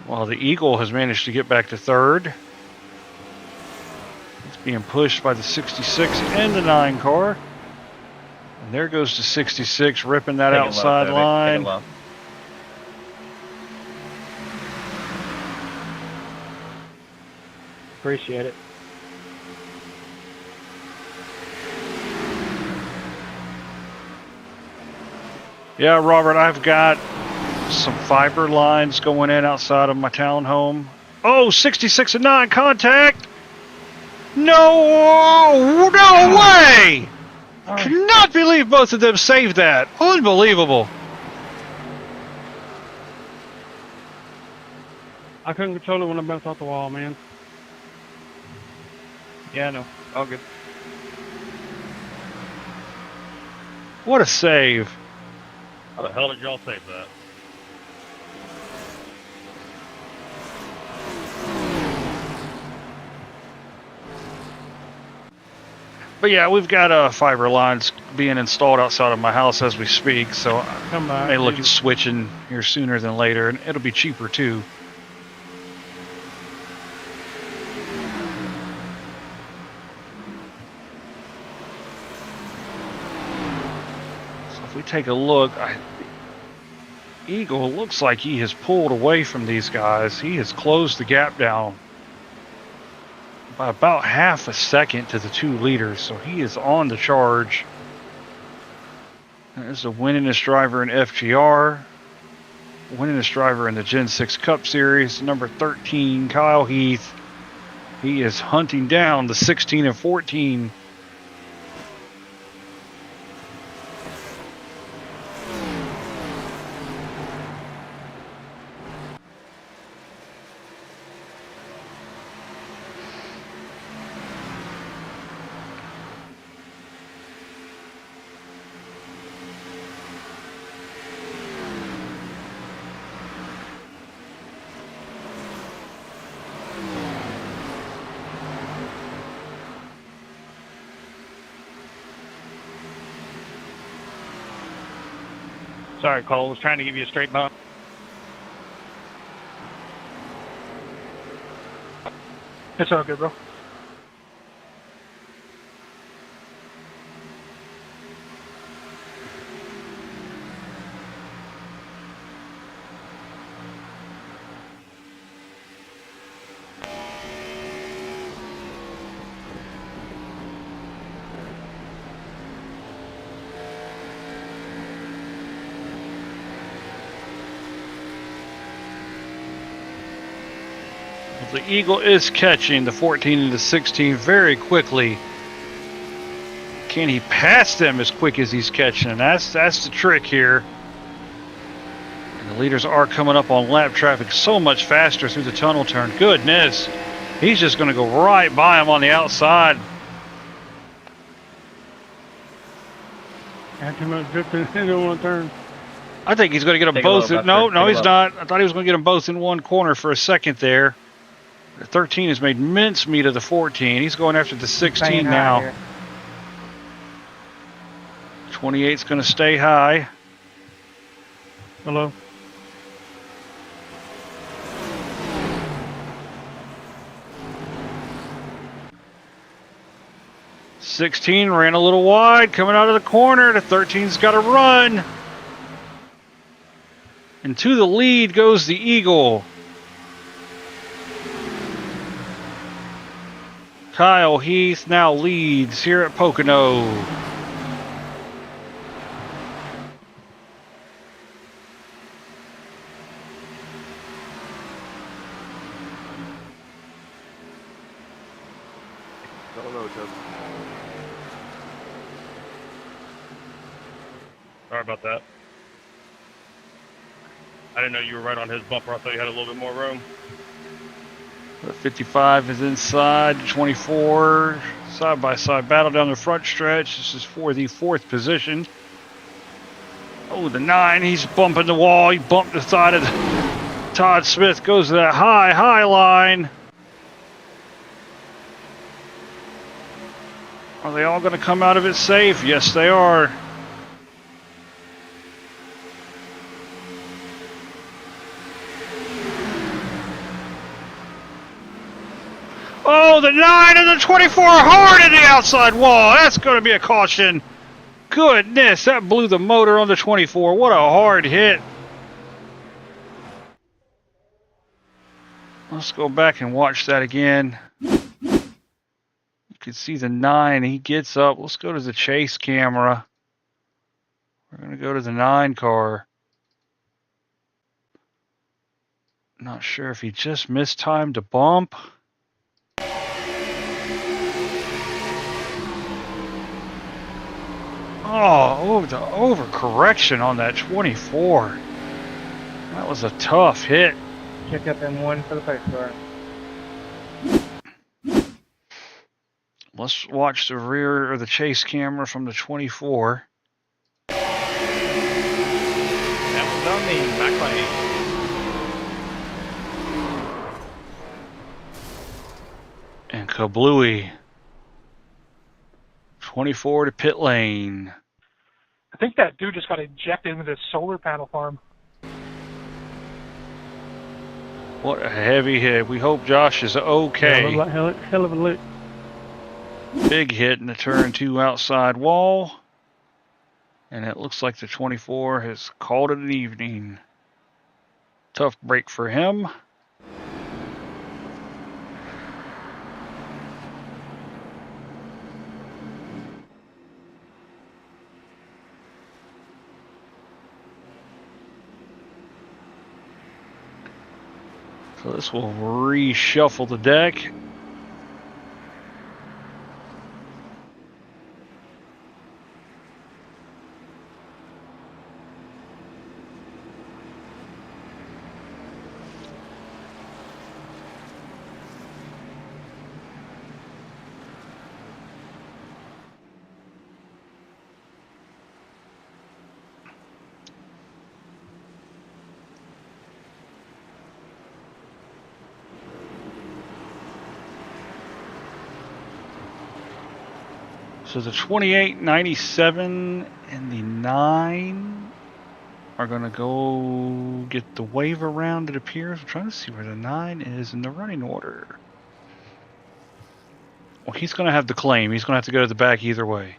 While the Eagle has managed to get back to third. It's being pushed by the 66 and the 9 car. And there goes the 66, ripping that outside line. Appreciate it. Yeah, Robert, I've got some fiber lines going in outside of my townhome. Oh, 66 and 9 contact! No way! Cannot believe both of them saved that. Unbelievable. I couldn't control it when I bounced off the wall, man. Yeah, no, all good. What a save. How the hell did y'all save that? But yeah, we've got fiber lines being installed outside of my house as we speak, so I may look at switching here sooner than later, and it'll be cheaper too. we take a look, Eagle looks like he has pulled away from these guys. He has closed the gap down by about half a second to the 2 leaders, so he is on the charge. There's a winningest driver in FGR, winningest driver in the Gen 6 Cup Series, number 13, Kyle Heath. He is hunting down the 16 and 14. Sorry, Cole. Was trying to give you a straight bump. It's all good, bro. The Eagle is catching the 14 and the 16 very quickly. Can he pass them as quick as he's catching them? That's the trick here. And the leaders are coming up on lap traffic so much faster through the tunnel turn. Goodness. He's just going to go right by him on the outside. Had too much drifting into one turn. I think he's going to get them Take both. a look, No, Buster. he's not. I thought he was going to get them both in one corner for a second there. The 13 has made mincemeat of the 14. He's going after the 16 now. 28's going to stay high. Hello. '16 ran a little wide, coming out of the corner. The 13's got to run. And to the lead goes the Eagle. Kyle Heath now leads here at Pocono. Sorry about that. I didn't know you were right on his bumper. I thought you had a little bit more room. The 55 is inside, 24, side-by-side battle down the front stretch. This is for the 4th position. Oh, the 9, he's bumping the wall. He bumped the side of Todd Smith, goes to that high line. Are they all going to come out of it safe? Yes, they are. Oh, the 9 and the 24 hard in the outside wall. That's going to be a caution. Goodness, that blew the motor on the 24. What a hard hit. Let's go back and watch that again. You can see the 9. He gets up. Let's go to the chase camera. We're going to go to the 9 car. Not sure if he just missed time to bump. Oh, the overcorrection on that 24. That was a tough hit. Check up M1 for the pace car. Let's watch the rear or the chase camera from the 24. That was on me, back lane. And kablooey. 24 to pit lane. I think that dude just got ejected into the solar panel farm. What a heavy hit. We hope Josh is okay. Hell of a lick. Big hit in the turn 2 outside wall. And it looks like the 24 has called it an evening. Tough break for him. So this will reshuffle the deck. So the 28, 97, and the 9 are going to go get the wave around, it appears. I'm trying to see where the 9 is in the running order. Well, he's going to have the claim. He's going to have to go to the back either way.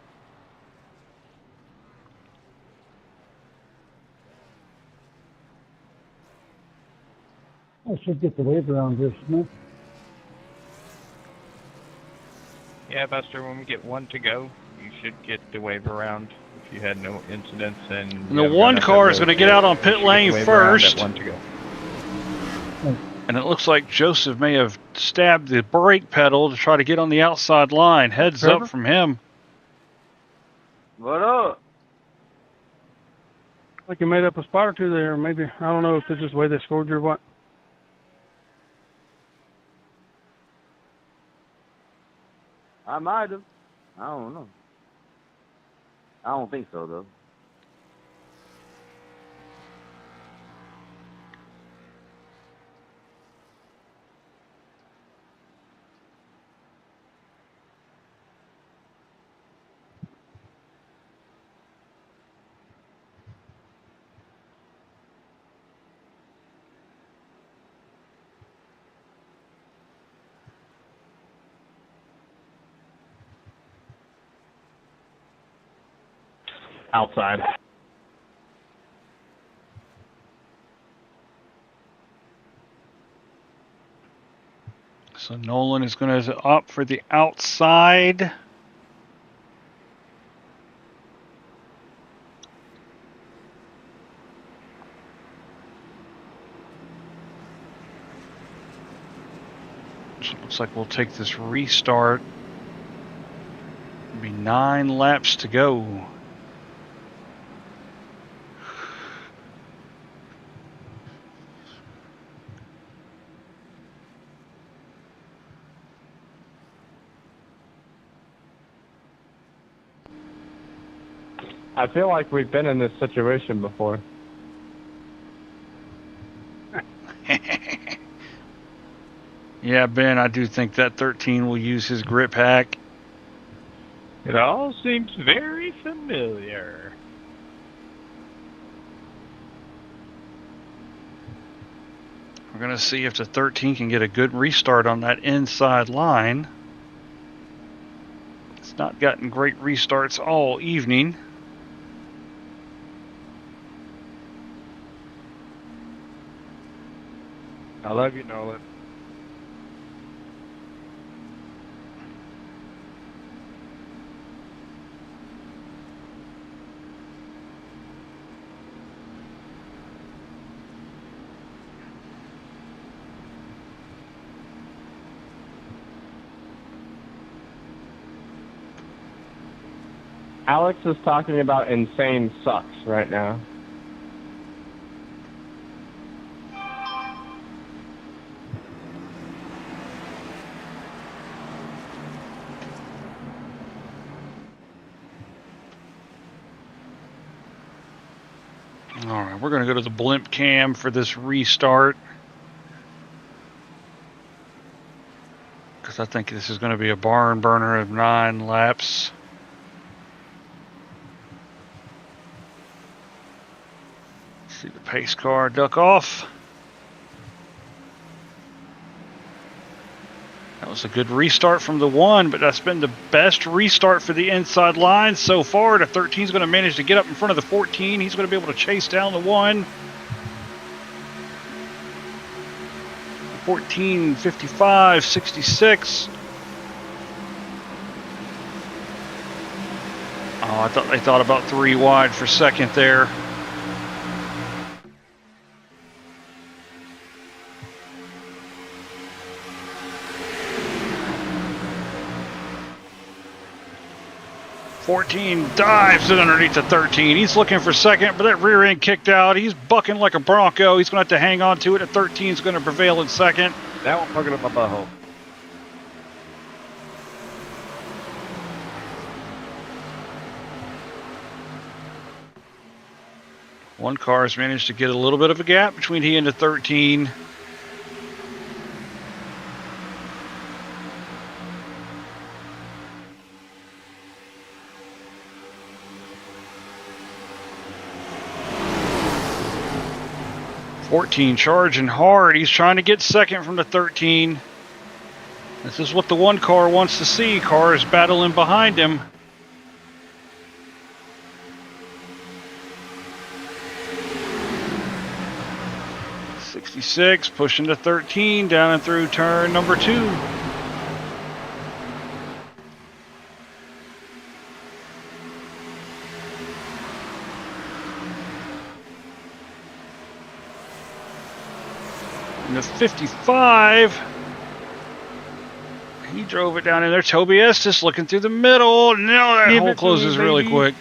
I should get the wave around here, Smith. Yeah, Buster, when we get 1 to go, you should get the wave around if you had no incidents. And the 1 car is going to get out on pit lane first. 1 to go. And it looks like Joseph may have stabbed the brake pedal to try to get on the outside line. Heads up from him. What up? Like you made up a spot or two there, maybe. I don't know if this is the way they scored you or what. I might have. I don't know. I don't think so, though. Outside. So Nolan is going to opt for the outside. So it looks like we'll take this restart. It'll be 9 laps to go. I feel like we've been in this situation before. Yeah, Ben, I do think that 13 will use his grip hack. It all seems very familiar. We're going to see if the 13 can get a good restart on that inside line. It's not gotten great restarts all evening. I love you, Nolan. Alex is talking about insane sucks right now. All right, we're going to go to the blimp cam for this restart. Because I think this is going to be a barn burner of 9 laps. See the pace car duck off. That was a good restart from the 1, but that's been the best restart for the inside line so far. The 13 is going to manage to get up in front of the 14. He's going to be able to chase down the 1. 14, 55, 66. Oh, I thought they thought about 3 wide for second there. "14 dives it underneath the 13. He's looking for second, but that rear end kicked out. He's bucking like a Bronco. He's going to have to hang on to it. The 13 is going to prevail in second. That one fucking up my butthole. One car has managed to get a little bit of a gap between he and the 13. "14 charging hard. He's trying to get second from the 13. This is what the 1 car wants to see. Car is battling behind him. "66 pushing the 13 down and through turn number 2. And the 55, he drove it down in there. Toby Estes looking through the middle. No, that hole closes really quick.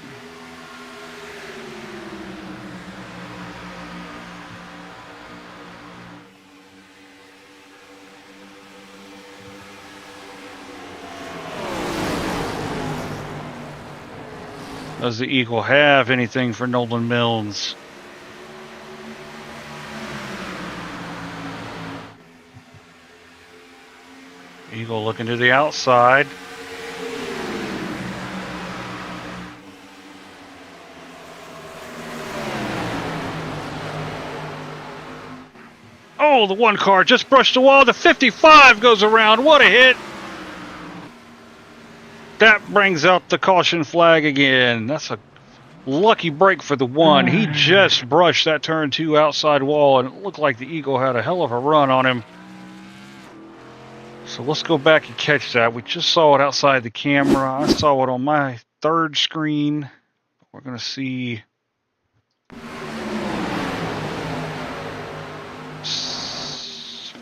Does the Eagle have anything for Nolan Milnes? Eagle looking to the outside. Oh, the 1 car just brushed the wall. The 55 goes around. What a hit. That brings out the caution flag again. That's a lucky break for the 1. He just brushed that turn 2 outside wall, and it looked like the Eagle had a hell of a run on him. So let's go back and catch that. We just saw it outside the camera. I saw it on my 3rd screen. We're going to see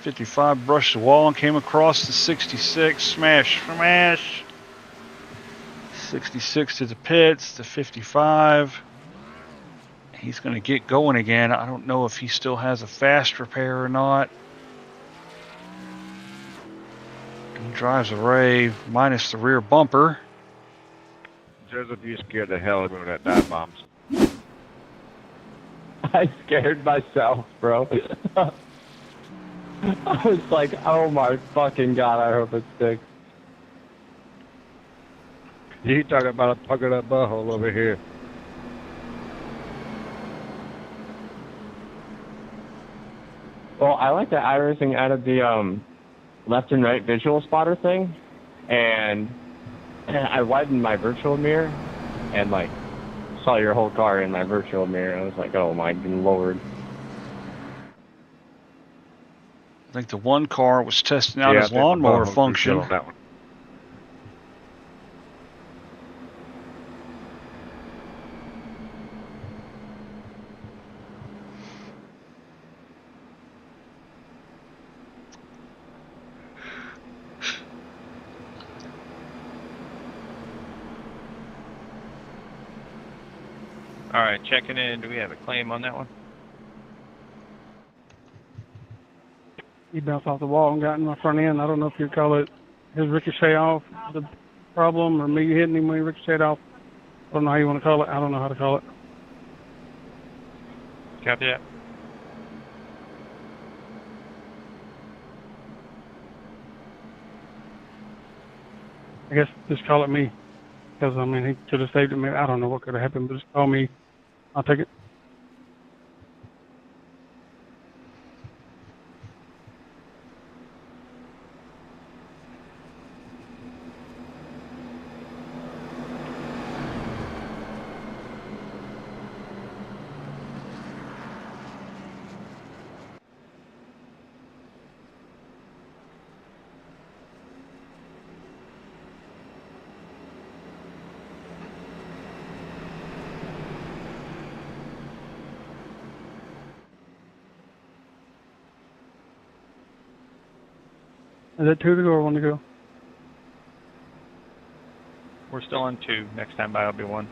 55 brushed the wall and came across the 66. Smash, smash. 66 to the pits, the 55. He's going to get going again. I don't know if he still has a fast repair or not. He drives away minus the rear bumper. Joseph, you scared the hell out of me with that dive bombs. I scared myself, bro. I was like, oh my fucking god, I hope it sticks. You talking about a puckered up butthole over here. Well, I like that iRacing added the left and right visual spotter thing, and I widened my virtual mirror and like saw your whole car in my virtual mirror. I was like, oh my lord. I think the 1 car was testing out his lawnmower function. On that one. All right, checking in. Do we have a claim on that one? He bounced off the wall and got in my front end. I don't know if you'd call it his ricochet off the problem or me hitting him when he ricocheted off. I don't know how you want to call it. I don't know how to call it. Copy that. I guess just call it me. Because, I mean, he could have saved it. I don't know what could have happened, but just call me. I'll take it. Is that 2 to go or 1 to go? We're still on 2. Next time by, will be 1.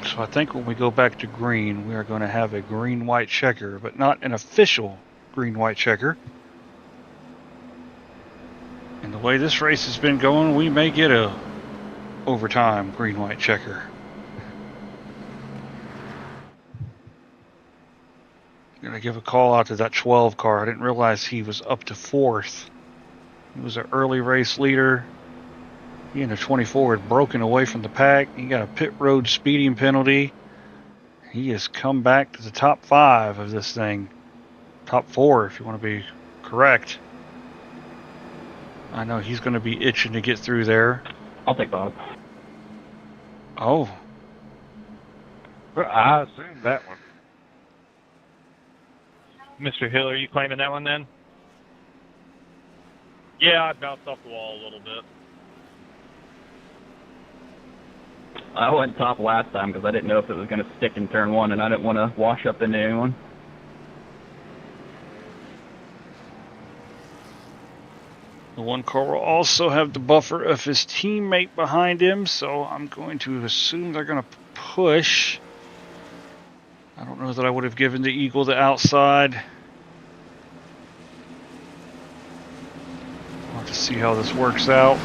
So I think when we go back to green, we are going to have a green-white checker, but not an official green-white checker. And the way this race has been going, we may get a overtime green-white checker. I'm going to give a call out to that 12 car. I didn't realize he was up to 4th. He was an early race leader. He and the 24 had broken away from the pack. He got a pit road speeding penalty. He has come back to the top 5 of this thing. Top 4, if you want to be correct. I know he's going to be itching to get through there. I'll take Bob. Oh. Well, I assumed that one. Mr. Hill, are you claiming that one then? Yeah, I bounced off the wall a little bit. I went top last time because I didn't know if it was going to stick in turn 1, and I didn't want to wash up into anyone. The 1 car will also have the buffer of his teammate behind him, so I'm going to assume they're going to push. I don't know that I would have given the Eagle the outside. We'll have to see how this works out.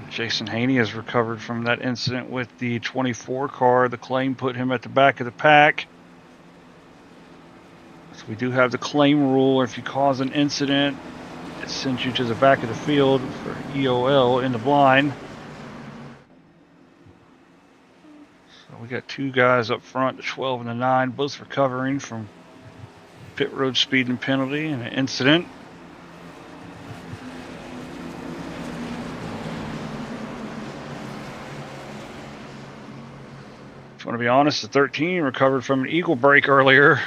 Jason Haney has recovered from that incident with the 24 car. The claim put him at the back of the pack. So we do have the claim rule. If you cause an incident, it sends you to the back of the field for EOL in the blind. So we got 2 guys up front, the 12 and the 9, both recovering from pit road speeding penalty and an incident. If you want to be honest, the 13 recovered from an eagle break earlier.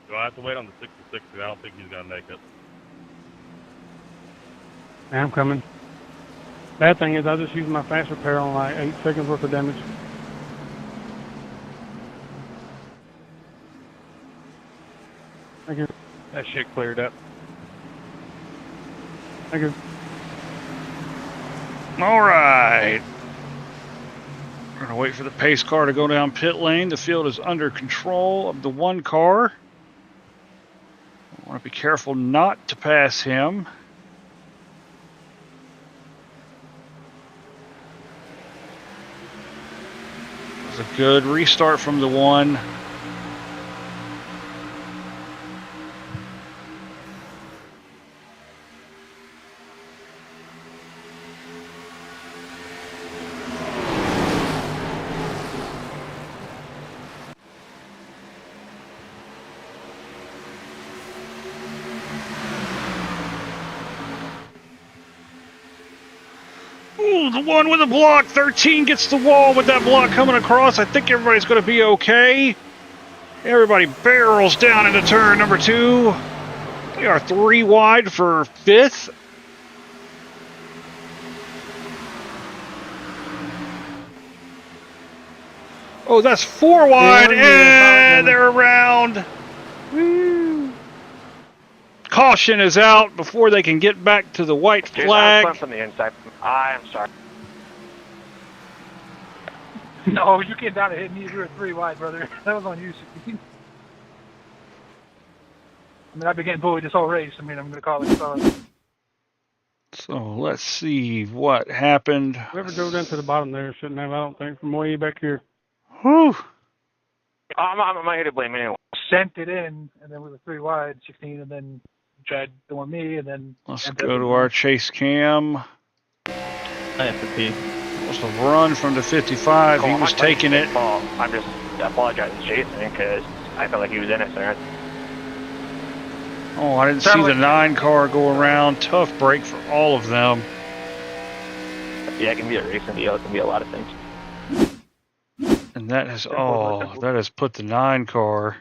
Do I have to wait on the 66? I don't think he's going to make it. Yeah, I'm coming. Bad thing is I just used my fast repair on like 8 seconds worth of damage. Thank you. That shit cleared up. Thank you. All right. We're going to wait for the pace car to go down pit lane. The field is under control of the 1 car. I want to be careful not to pass him. It was a good restart from the 1. Ooh, the 1 with a block. 13 gets the wall with that block coming across. I think everybody's going to be okay. Everybody barrels down into turn number 2. They are 3 wide for 5th. Oh, that's 4 wide, and they're around. Woo. Caution is out before they can get back to the white flag. Dude, from the inside. I'm sorry. No, you came down and hit me. You were 3 wide, brother. That was on you. I mean, I've been getting bullied this whole race. I mean, I'm going to call it. So let's see what happened. Whoever drove down to the bottom there shouldn't have, I don't think, from way back here. Whew. I'm here to blame anyway. Sent it in, and then we were 3 wide, 16, and then tried doing me, and then... Let's go to our chase cam. I have to pee. Was a run from the 55. He was taking it. I'm just apologizing to Jason because I felt like he was innocent. Oh, I didn't see the 9 car go around. Tough break for all of them. Yeah, it can be a racing deal. It can be a lot of things. And that has that has put the 9 car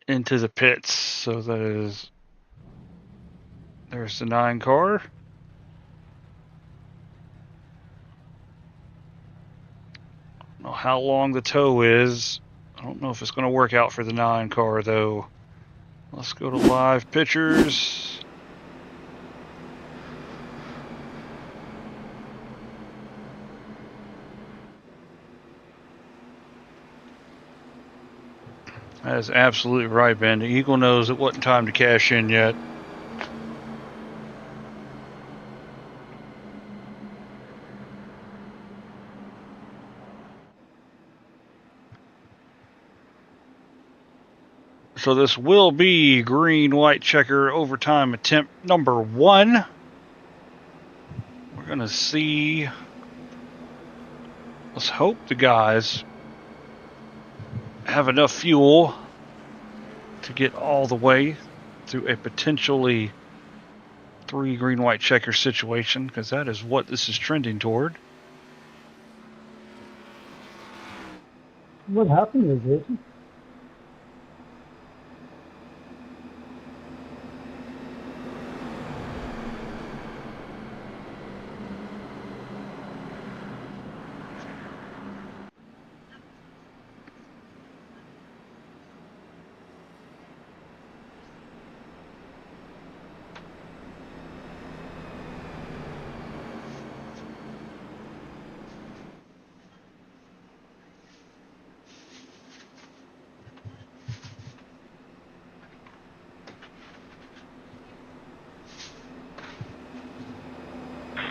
into the pits. So that is... There's the 9 car. I don't know how long the tow is. I don't know if it's going to work out for the 9 car, though. Let's go to live pictures. That is absolutely right, Ben. The Eagle knows it wasn't time to cash in yet. So this will be green-white checker overtime attempt number 1. We're going to see... Let's hope the guys have enough fuel to get all the way through a potentially 3 green-white checker situation, because that is what this is trending toward. What happened is this?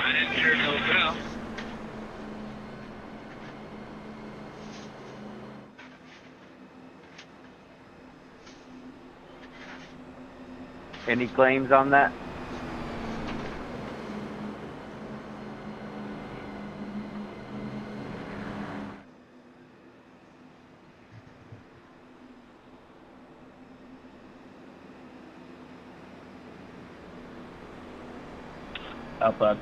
I didn't hear no bell. Any claims on that? Outside.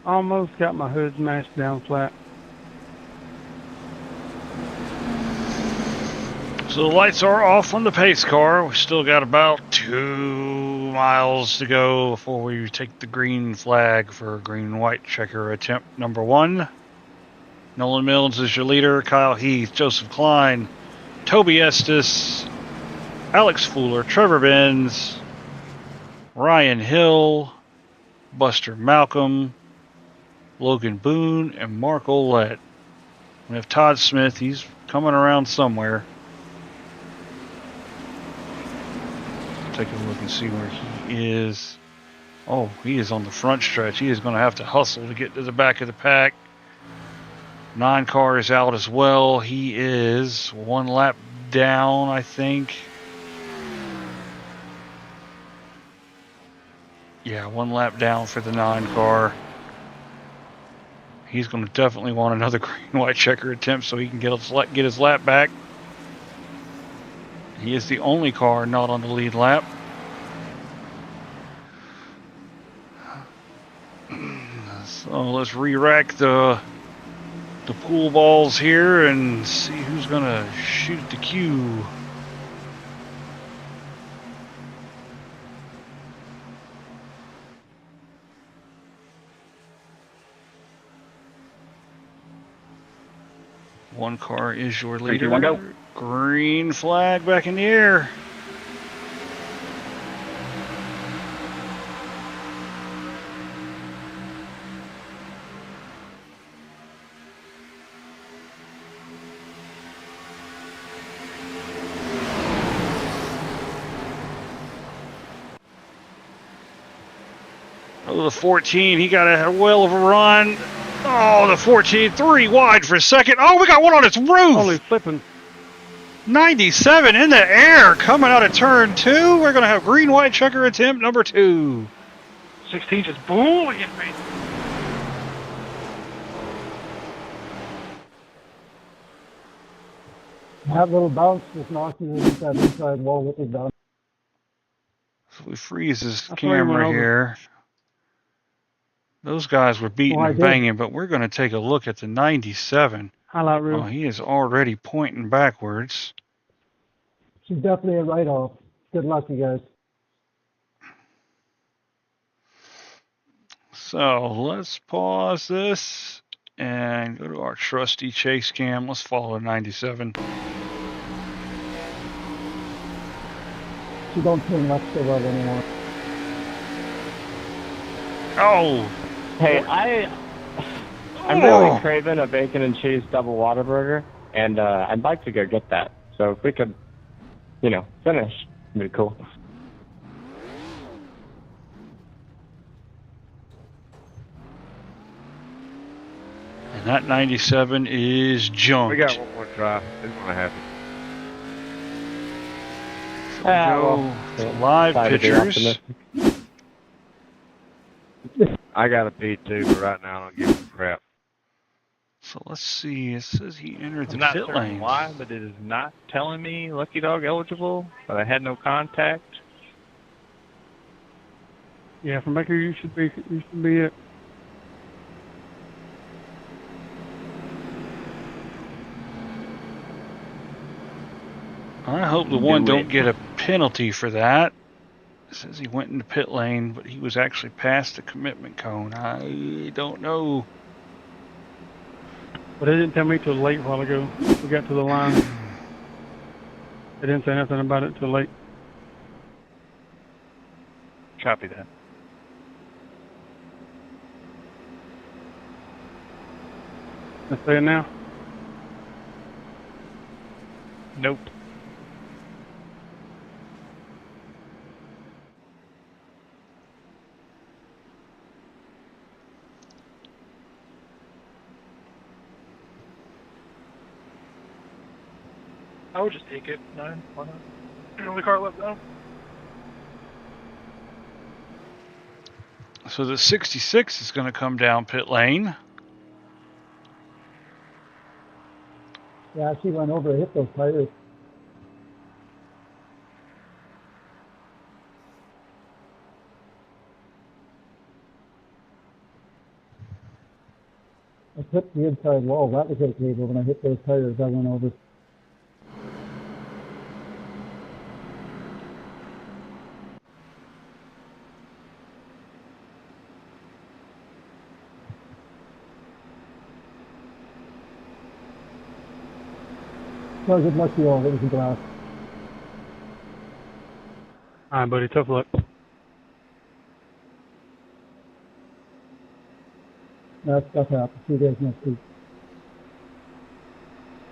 Almost got my hood smashed down flat. So the lights are off on the pace car. We still got about 2 miles to go before we take the green flag for green-white checker attempt number 1. Nolan Mills is your leader. Kyle Heath, Joseph Klein, Toby Estes, Alex Fuller, Trevor Benz, Ryan Hill, Buster Malcolm, Logan Boone, and Mark Olette. We have Todd Smith. He's coming around somewhere. Take a look and see where he is. Oh, he is on the front stretch. He is going to have to hustle to get to the back of the pack. 9 car is out as well. He is 1 lap down, I think. Yeah, 1 lap down for the 9 car. He's going to definitely want another green-white checker attempt so he can get his lap back. He is the only car not on the lead lap. So let's re-rack the pool balls here and see who's going to shoot the cue. One car is your leader. 3, 2, 1, go. Green flag back in the air. Oh, the 14, he got a well of a run. Oh, the 14, 3 wide for second. Oh, we got one on its roof. Holy flipping. 97 in the air coming out of turn 2. We're going to have green white checker attempt number 2. 16 just bullying me. That little bounce just knocked me against that inside wall with it down. So we freeze this That's where he went camera over. here. Those guys were beating Oh, I and did. banging, but we're going to take a look at the 97. Highlight reel. Oh, he is already pointing backwards. She's definitely a write-off. Good luck, you guys. So let's pause this and go to our trusty chase cam. Let's follow 97. She don't turn left so well anymore. Oh! Hey, I'm really craving a bacon and cheese double Whataburger, and I'd like to go get that. So if we could, finish, it'd be cool. And that 97 is junked. We got one more try. It's gonna happen. Go to live pictures. I got a P2, but right now I don't give a crap. So let's see. It says he entered the I'm not pit certain lane. why, but it is not telling me Lucky Dog eligible, but I had no contact. Yeah, from back here you should be it. I hope the one don't get a penalty for that. It says he went into pit lane, but he was actually past the commitment cone. I don't know. But they didn't tell me till late a while ago. We got to the line. They didn't say nothing about it till late. Copy that. Let's say it now. Nope. I would just take it. 9. Why not? The only car left now. So the 66 is going to come down pit lane. Yeah, she went over and hit those tires. I hit the inside wall. That was okay, but when I hit those tires, I went over. So good luck to you all. It was a blast. All right, buddy. Tough luck. That stuff happens. See you guys next week.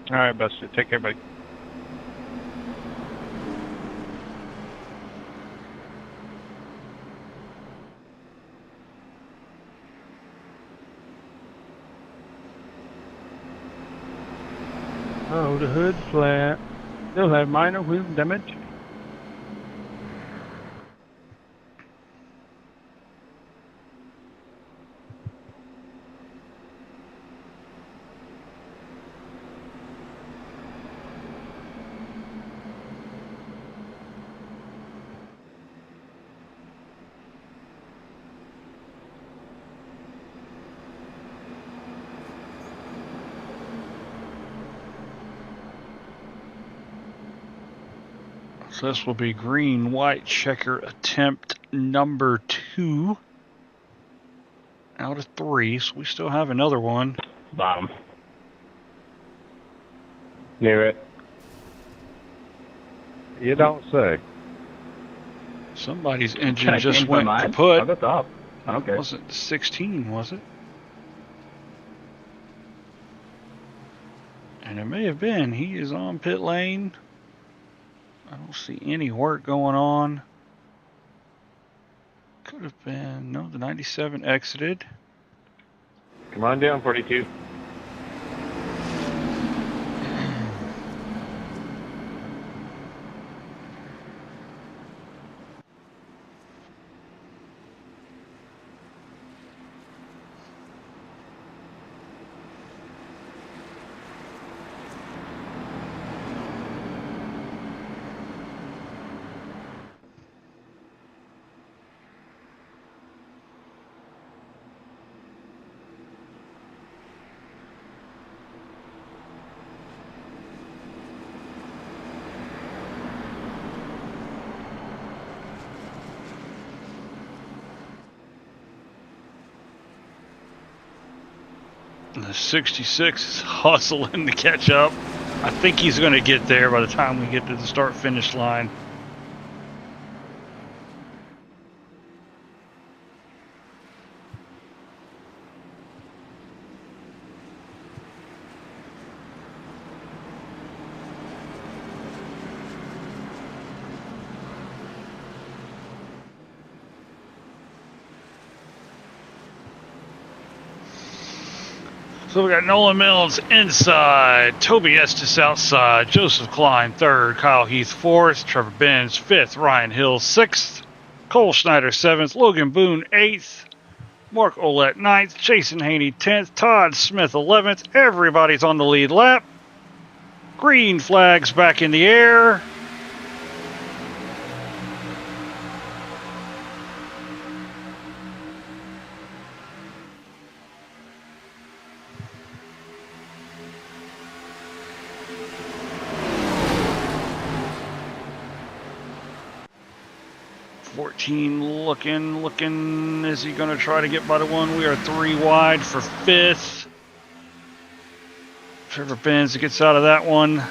All right, Buster. Take care, buddy. Oh, the hood's flat. They'll have minor wheel damage. So this will be green white checker attempt number 2 out of 3. So we still have another one. Bottom. Knew it. You don't say. Somebody's engine I just changed went my mind? kaput. I'll go top. Okay. Wasn't 16, was it? And it may have been. He is on pit lane. I don't see any work going on. Should have been, no, the 97 exited. Come on down, 42. The 66 is hustling to catch up. I think he's going to get there by the time we get to the start-finish line. So we got Nolan Mills inside, Toby Estes outside, Joseph Klein third, Kyle Heath fourth, Trevor Benz fifth, Ryan Hill sixth, Cole Schneider seventh, Logan Boone eighth, Mark Olette ninth, Jason Haney 10th, Todd Smith 11th. Everybody's on the lead lap. Green flags back in the air. Looking. Is he going to try to get by the one? We are 3 wide for 5th. Trevor Benz gets out of that one.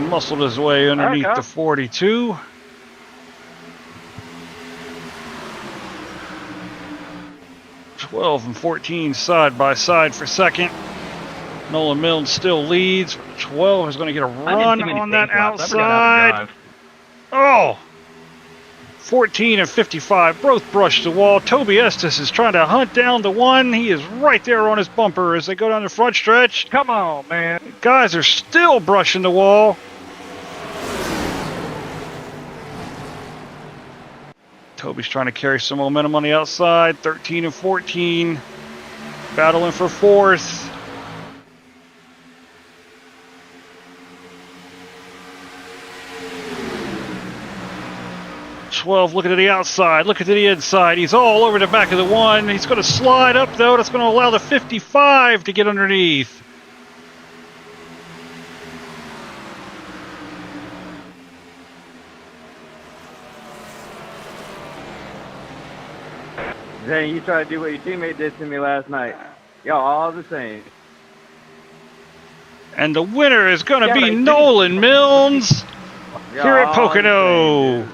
Muscled his way underneath the 42. (12) and 14 side by side for second. Nolan Mills still leads. 12 is going to get a run on that outside. Oh! 14 and 55 both brush the wall. Toby Estes is trying to hunt down the one. He is right there on his bumper as they go down the front stretch. Come on, man. Guys are still brushing the wall. Toby's trying to carry some momentum on the outside. 13 and 14 battling for 4th. 12 looking to the outside, looking to the inside. He's all over the back of the one. He's going to slide up, though. That's going to allow the 55 to get underneath. Zane, you try to do what your teammate did to me last night. Y'all all the same. And the winner is going to be Nolan Mills here at Pocono.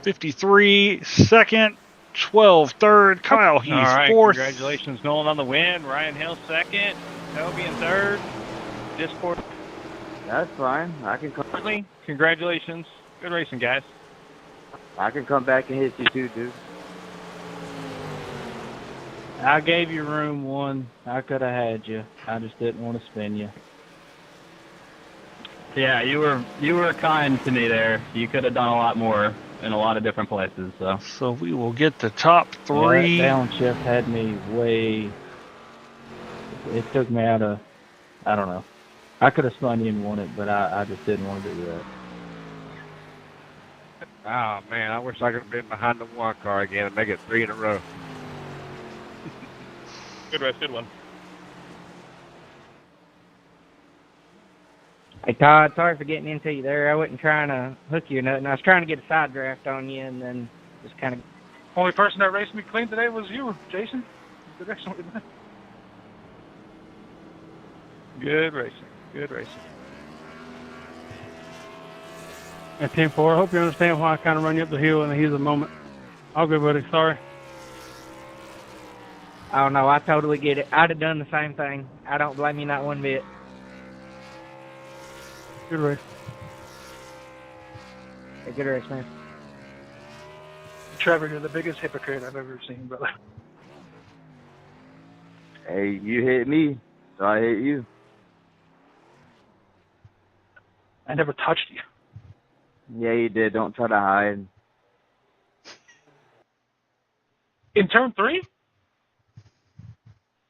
53 second, 12 third, Kyle Heath fourth. Congratulations, Nolan, on the win. Ryan Hill second, Toby in third. Discord. That's fine. I can come. Congratulations. Good racing, guys. I can come back and hit you too, dude. I gave you room one. I could have had you. I just didn't want to spin you. Yeah, you were kind to me there. You could have done a lot more in a lot of different places. So we will get the top 3. Yeah, that downshift had me way. It took me out of. I don't know. I could have spun you and won it, but I just didn't want to do that. Oh man, I wish I could have been behind the one car again and make it 3 in a row. Good race, good one. Hey Todd, sorry for getting into you there. I wasn't trying to hook you or nothing. I was trying to get a side draft on you and then just kind of... Only person that raced me clean today was you, Jason. Good racing with me. Good racing. Good racing. And Team 4, I hope you understand why I kind of run you up the hill in the heat of the moment. All good, buddy. Sorry. Oh no, I totally get it. I'd have done the same thing. I don't blame you not one bit. Good race. Hey, good race, man. Trevor, you're the biggest hypocrite I've ever seen, brother. Hey, you hit me, so I hit you. I never touched you. Yeah, you did. Don't try to hide. In turn 3?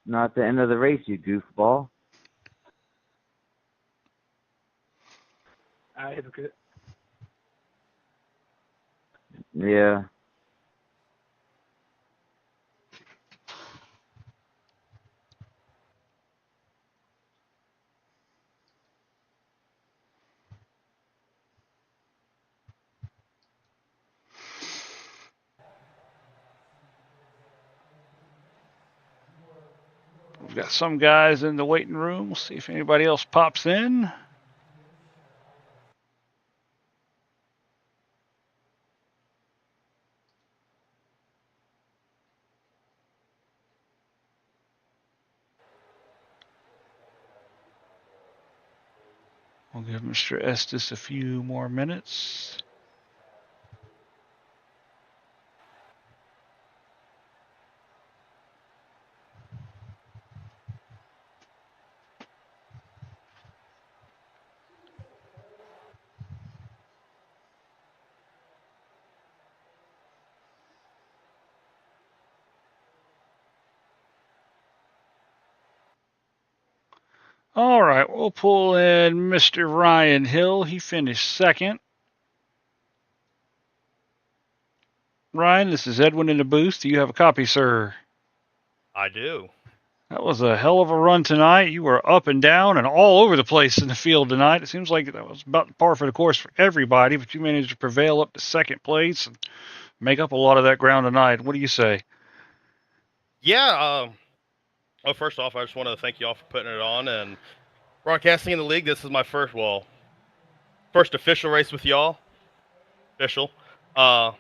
Not at the end of the race, you goofball. Hypocrite. Yeah. We've got some guys in the waiting room. We'll see if anybody else pops in. We'll give Mr. Estes a few more minutes. All right, we'll pull in Mr. Ryan Hill. He finished second. Ryan, this is Edwin in the booth. Do you have a copy, sir? I do. That was a hell of a run tonight. You were up and down and all over the place in the field tonight. It seems like that was about par for the course for everybody, but you managed to prevail up to second place and make up a lot of that ground tonight. What do you say? Yeah. Well, first off, I just want to thank you all for putting it on and broadcasting in the league. This is my first official race with y'all. Official. But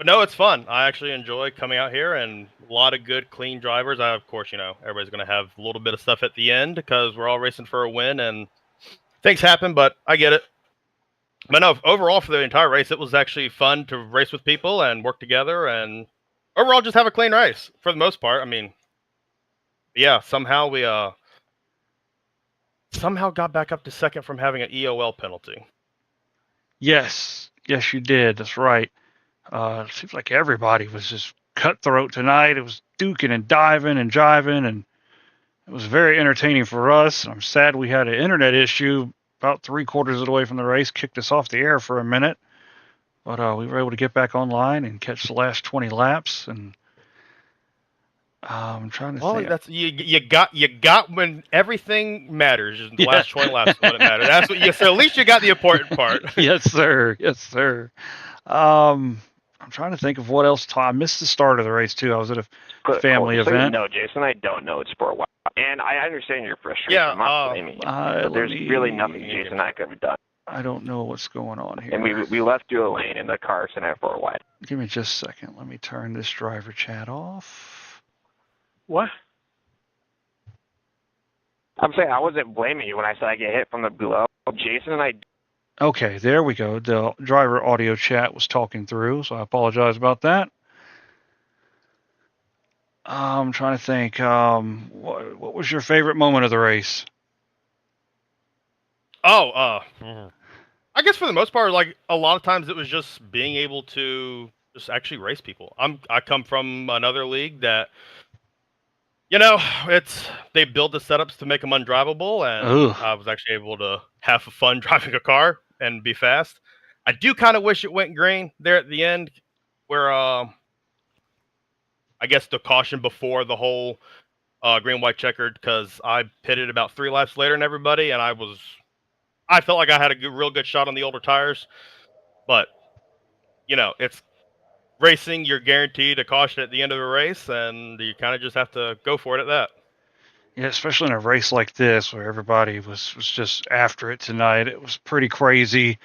no, it's fun. I actually enjoy coming out here, and a lot of good, clean drivers. Of course, everybody's going to have a little bit of stuff at the end because we're all racing for a win, and things happen, but I get it. But no, overall, for the entire race, it was actually fun to race with people and work together, and overall just have a clean race for the most part. I mean, yeah, somehow we got back up to second from having an EOL penalty. Yes, you did. That's right. It seems like everybody was just cutthroat tonight. It was duking and diving and jiving, and it was very entertaining for us. I'm sad we had an internet issue about 3/4 of the way from the race, kicked us off the air for a minute. But we were able to get back online and catch the last 20 laps. And I'm trying to think. That's you got when everything matters. Just the last 20 laps is when it matters. That's what you. So at least you got the important part. Yes, sir. Yes, sir. I'm trying to think of what else. I missed the start of the race too. I was at a family event. No, Jason, I don't know it's for a while, and I understand your frustration. Yeah, I'm not blaming you. But there's really nothing Jason and I could have done. I don't know what's going on here. And we left you a lane in the car tonight for a while. Give me just a second. Let me turn this driver chat off. What? I'm saying I wasn't blaming you when I said I get hit from the below. Jason and I. Okay, there we go. The driver audio chat was talking through, so I apologize about that. I'm trying to think. What was your favorite moment of the race? I guess for the most part, like a lot of times it was just being able to just actually race people. I come from another league that, they build the setups to make them undrivable, and I was actually able to have fun driving a car and be fast. I do kind of wish it went green there at the end, where I guess the caution before the whole green, white, checkered, because I pitted about 3 laps later than everybody, and I felt like I had a real good shot on the older tires, but it's racing. You're guaranteed a caution at the end of the race, and you kind of just have to go for it at that. Yeah, especially in a race like this where everybody was just after it tonight. It was pretty crazy.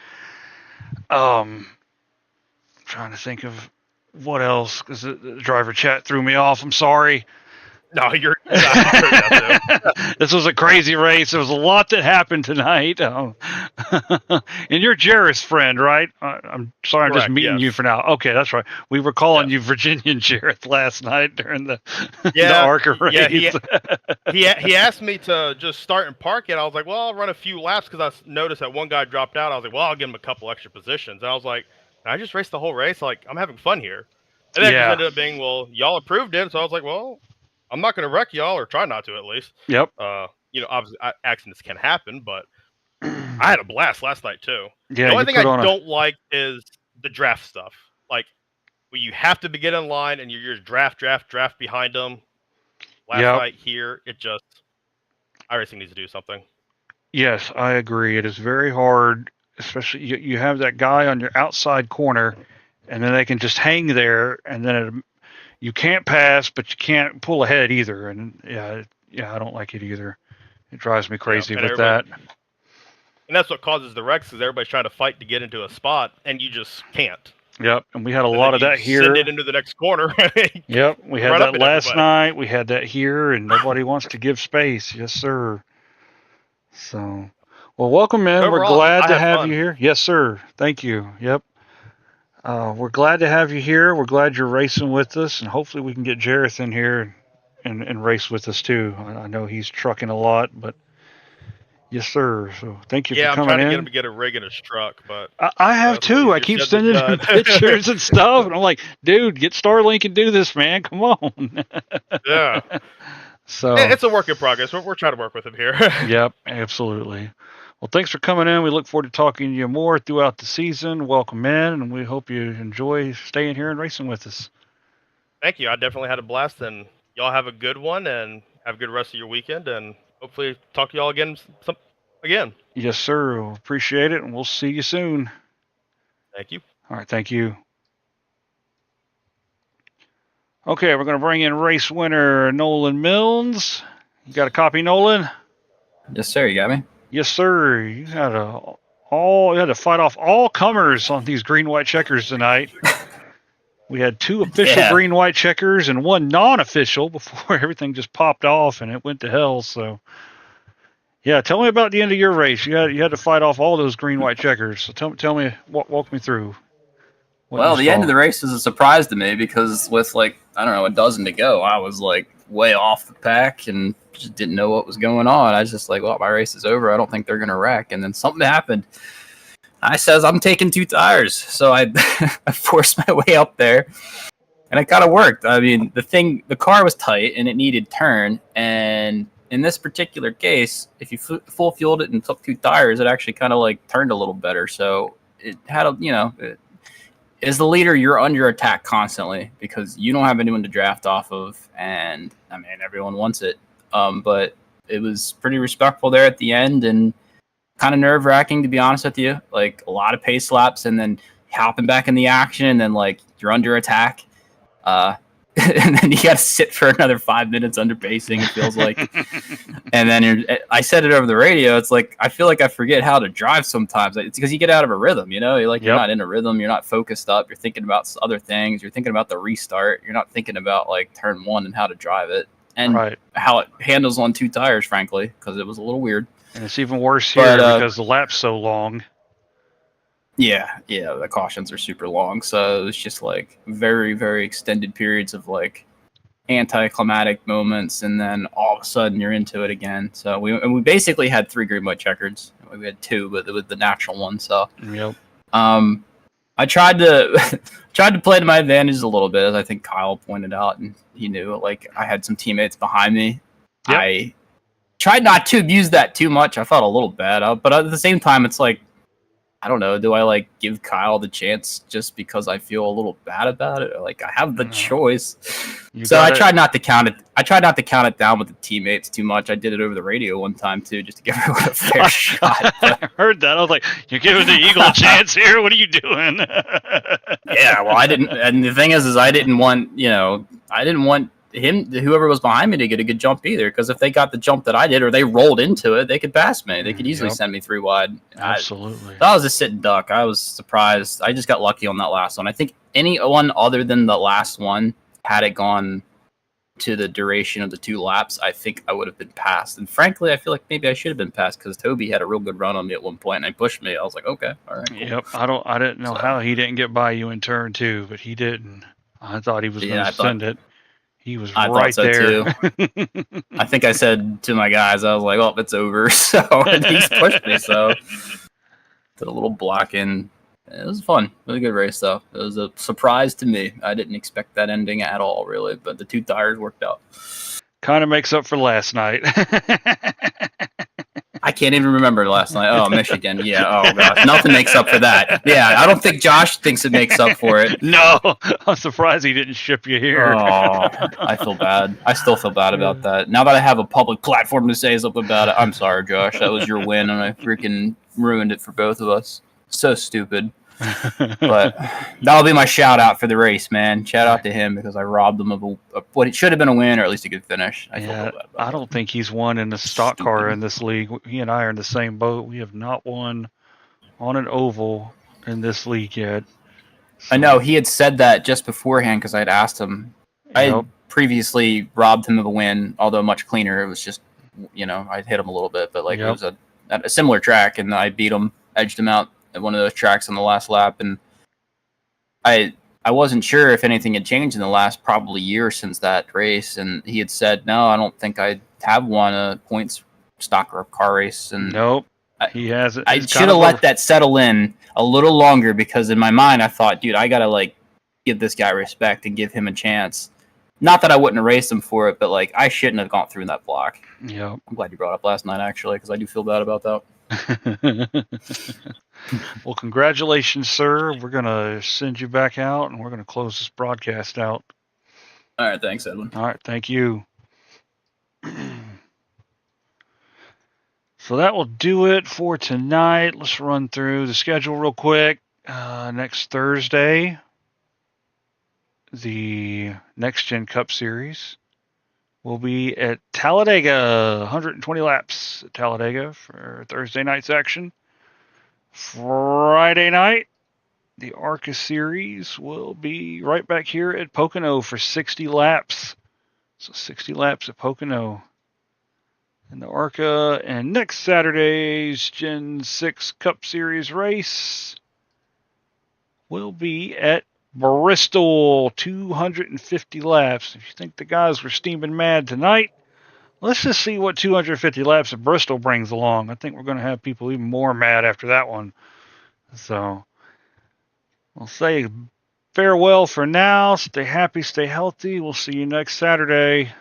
Trying to think of what else, because the driver chat threw me off. I'm sorry. No, you're This was a crazy race. There was a lot that happened tonight. And you're Jarrett's friend, right? I'm sorry, I'm just Correct, meeting yes. you for now. Okay, that's right. We were calling you Virginian Jarrett last night during the Yeah, ARCA race. Yeah, he asked me to just start and park it. I was like, well, I'll run a few laps because I noticed that one guy dropped out. I was like, well, I'll give him a couple extra positions. And I was like, I just raced the whole race. Like, I'm having fun here. And then it just ended up being, well, y'all approved it. So I was like, well, I'm not going to wreck y'all, or try not to at least. Yep. Obviously accidents can happen, but I had a blast last night too. Yeah, the only thing I don't like is the draft stuff. Like, when you have to get in line and you're just draft behind them. Last night here, iRacing needs to do something. Yes, I agree. It is very hard, especially you have that guy on your outside corner, and then they can just hang there, and then you can't pass, but you can't pull ahead either. And I don't like it either. It drives me crazy with that. And that's what causes the wrecks, because everybody's trying to fight to get into a spot, and you just can't. Yep, and we had a lot of that here. Send it into the next corner. Yep, we had that last night. We had that here, and nobody wants to give space. Yes, sir. So, well, welcome in. We're glad to have you here. Yes, sir. Thank you. Yep. We're glad to have you here. We're glad you're racing with us, and hopefully we can get Jareth in here and race with us too. I know he's trucking a lot, but yes, sir. So thank you for coming in. Yeah, I'm trying to get him to get a rig in his truck, but I have too. I keep sending him pictures and stuff, and I'm like, dude, get Starlink and do this, man. Come on. Yeah. So it's a work in progress. We're trying to work with him here. Yep, absolutely. Well, thanks for coming in. We look forward to talking to you more throughout the season. Welcome in, and we hope you enjoy staying here and racing with us. Thank you. I definitely had a blast, and y'all have a good one, and have a good rest of your weekend, and hopefully talk to y'all again. Yes, sir. We'll appreciate it, and we'll see you soon. Thank you. All right, thank you. Okay, we're going to bring in race winner Nolan Milnes. You got a copy, Nolan? Yes, sir. You got me? Yes, sir. You had to fight off all comers on these green-white checkers tonight. We had 2 official green-white checkers and 1 non-official before everything just popped off and it went to hell. So, yeah, tell me about the end of your race. You had to fight off all those green-white checkers. So tell me, walk me through. Well, the end of the race was a surprise to me because with a dozen to go, I was way off the pack and just didn't know what was going on. I was just like, well, my race is over. I don't think they're going to wreck. And then something happened. I says, I'm taking 2 tires. So I forced my way up there and it kind of worked. I mean, the car was tight and it needed turn. And in this particular case, if you full fueled it and took 2 tires, it actually kind of turned a little better. So it had as the leader, you're under attack constantly because you don't have anyone to draft off of, and I mean everyone wants it. But it was pretty respectful there at the end, and kind of nerve-wracking to be honest with you. A lot of pace laps, and then hopping back in the action, and then you're under attack, and then you got to sit for another 5 minutes under pacing. It feels like, and then I said it over the radio. It's I feel like I forget how to drive sometimes. It's because you get out of a rhythm, You're not in a rhythm. You're not focused up. You're thinking about other things. You're thinking about the restart. You're not thinking about turn 1 and how to drive it and how it handles on 2 tires, frankly, because it was a little weird. And it's even worse here because the lap's so long. Yeah, the cautions are super long, so it's just very, very extended periods of anticlimactic moments, and then all of a sudden you're into it again. So we basically had 3 green-white checkers. We had 2, but it was the natural one. So yep. I tried to play to my advantage a little bit, as I think Kyle pointed out, and he knew. I had some teammates behind me. Yep. I tried not to abuse that too much. I felt a little bad, but at the same time, it's I don't know. Do I give Kyle the chance just because I feel a little bad about it? Or, I have the choice. I tried not to count it. I tried not to count it down with the teammates too much. I did it over the radio one time too, just to give everyone a fair shot. I heard that. I was like, "You're giving the Eagle a chance here. What are you doing?" Yeah, well, I didn't. And the thing is I didn't want whoever was behind me to get a good jump either, because if they got the jump that I did or they rolled into it, they could pass me. They could easily send me 3 wide. Absolutely. I was a sit and duck. I was surprised. I just got lucky on that last one. I think anyone other than the last one, had it gone to the duration of the 2 laps, I think I would have been passed. And frankly, I feel like maybe I should have been passed because Toby had a real good run on me at one point, and he pushed me. I was like, okay, all right, cool. Yep. I didn't know how he didn't get by you in turn 2, but he didn't. I thought he was going to send it. He was right there. I think I said to my guys, I was like, "Oh, it's over." So and he's pushed me. So did a little blocking. It was fun. It was a good race, though. It was a surprise to me. I didn't expect that ending at all, really. But the 2 tires worked out. Kind of makes up for last night. I can't even remember last night. Oh, Michigan. Yeah. Oh, gosh. Nothing makes up for that. Yeah. I don't think Josh thinks it makes up for it. No. I'm surprised he didn't ship you here. Oh, I feel bad. I still feel bad about that. Now that I have a public platform to say something about it, I'm sorry, Josh. That was your win, and I freaking ruined it for both of us. So stupid. But that'll be my shout out for the race, man. Shout out to him because I robbed him of what it should have been a win or at least a good finish. I don't think he's won in the stock car in this league. He and I are in the same boat. We have not won on an oval in this league yet. I know he had said that just beforehand because I had asked him. I had previously robbed him of a win, although much cleaner. It was just, I hit him a little bit, but it was a similar track, and I beat him, edged him out at one of those tracks on the last lap, and I wasn't sure if anything had changed in the last probably year since that race, and he had said, no, I don't think I have won a points stock or car race, and nope, he hasn't. I should have let that settle in a little longer because in my mind I thought, dude, I gotta give this guy respect and give him a chance. Not that I wouldn't have raced him for it, but I shouldn't have gone through that block. Yeah, I'm glad you brought it up last night actually because I do feel bad about that. Well, congratulations, sir. We're going to send you back out, and we're going to close this broadcast out. All right. Thanks, Edwin. All right. Thank you. So that will do it for tonight. Let's run through the schedule real quick. Next Thursday, the Next Gen Cup Series will be at Talladega, 120 laps at Talladega for Thursday night's action. Friday night, the ARCA Series will be right back here at Pocono for 60 laps. So 60 laps at Pocono in the ARCA. And next Saturday's Gen 6 Cup Series race will be at Bristol, 250 laps. If you think the guys were steaming mad tonight, let's just see what 250 laps at Bristol brings along. I think we're going to have people even more mad after that one. So we'll say farewell for now. Stay happy, stay healthy. We'll see you next Saturday.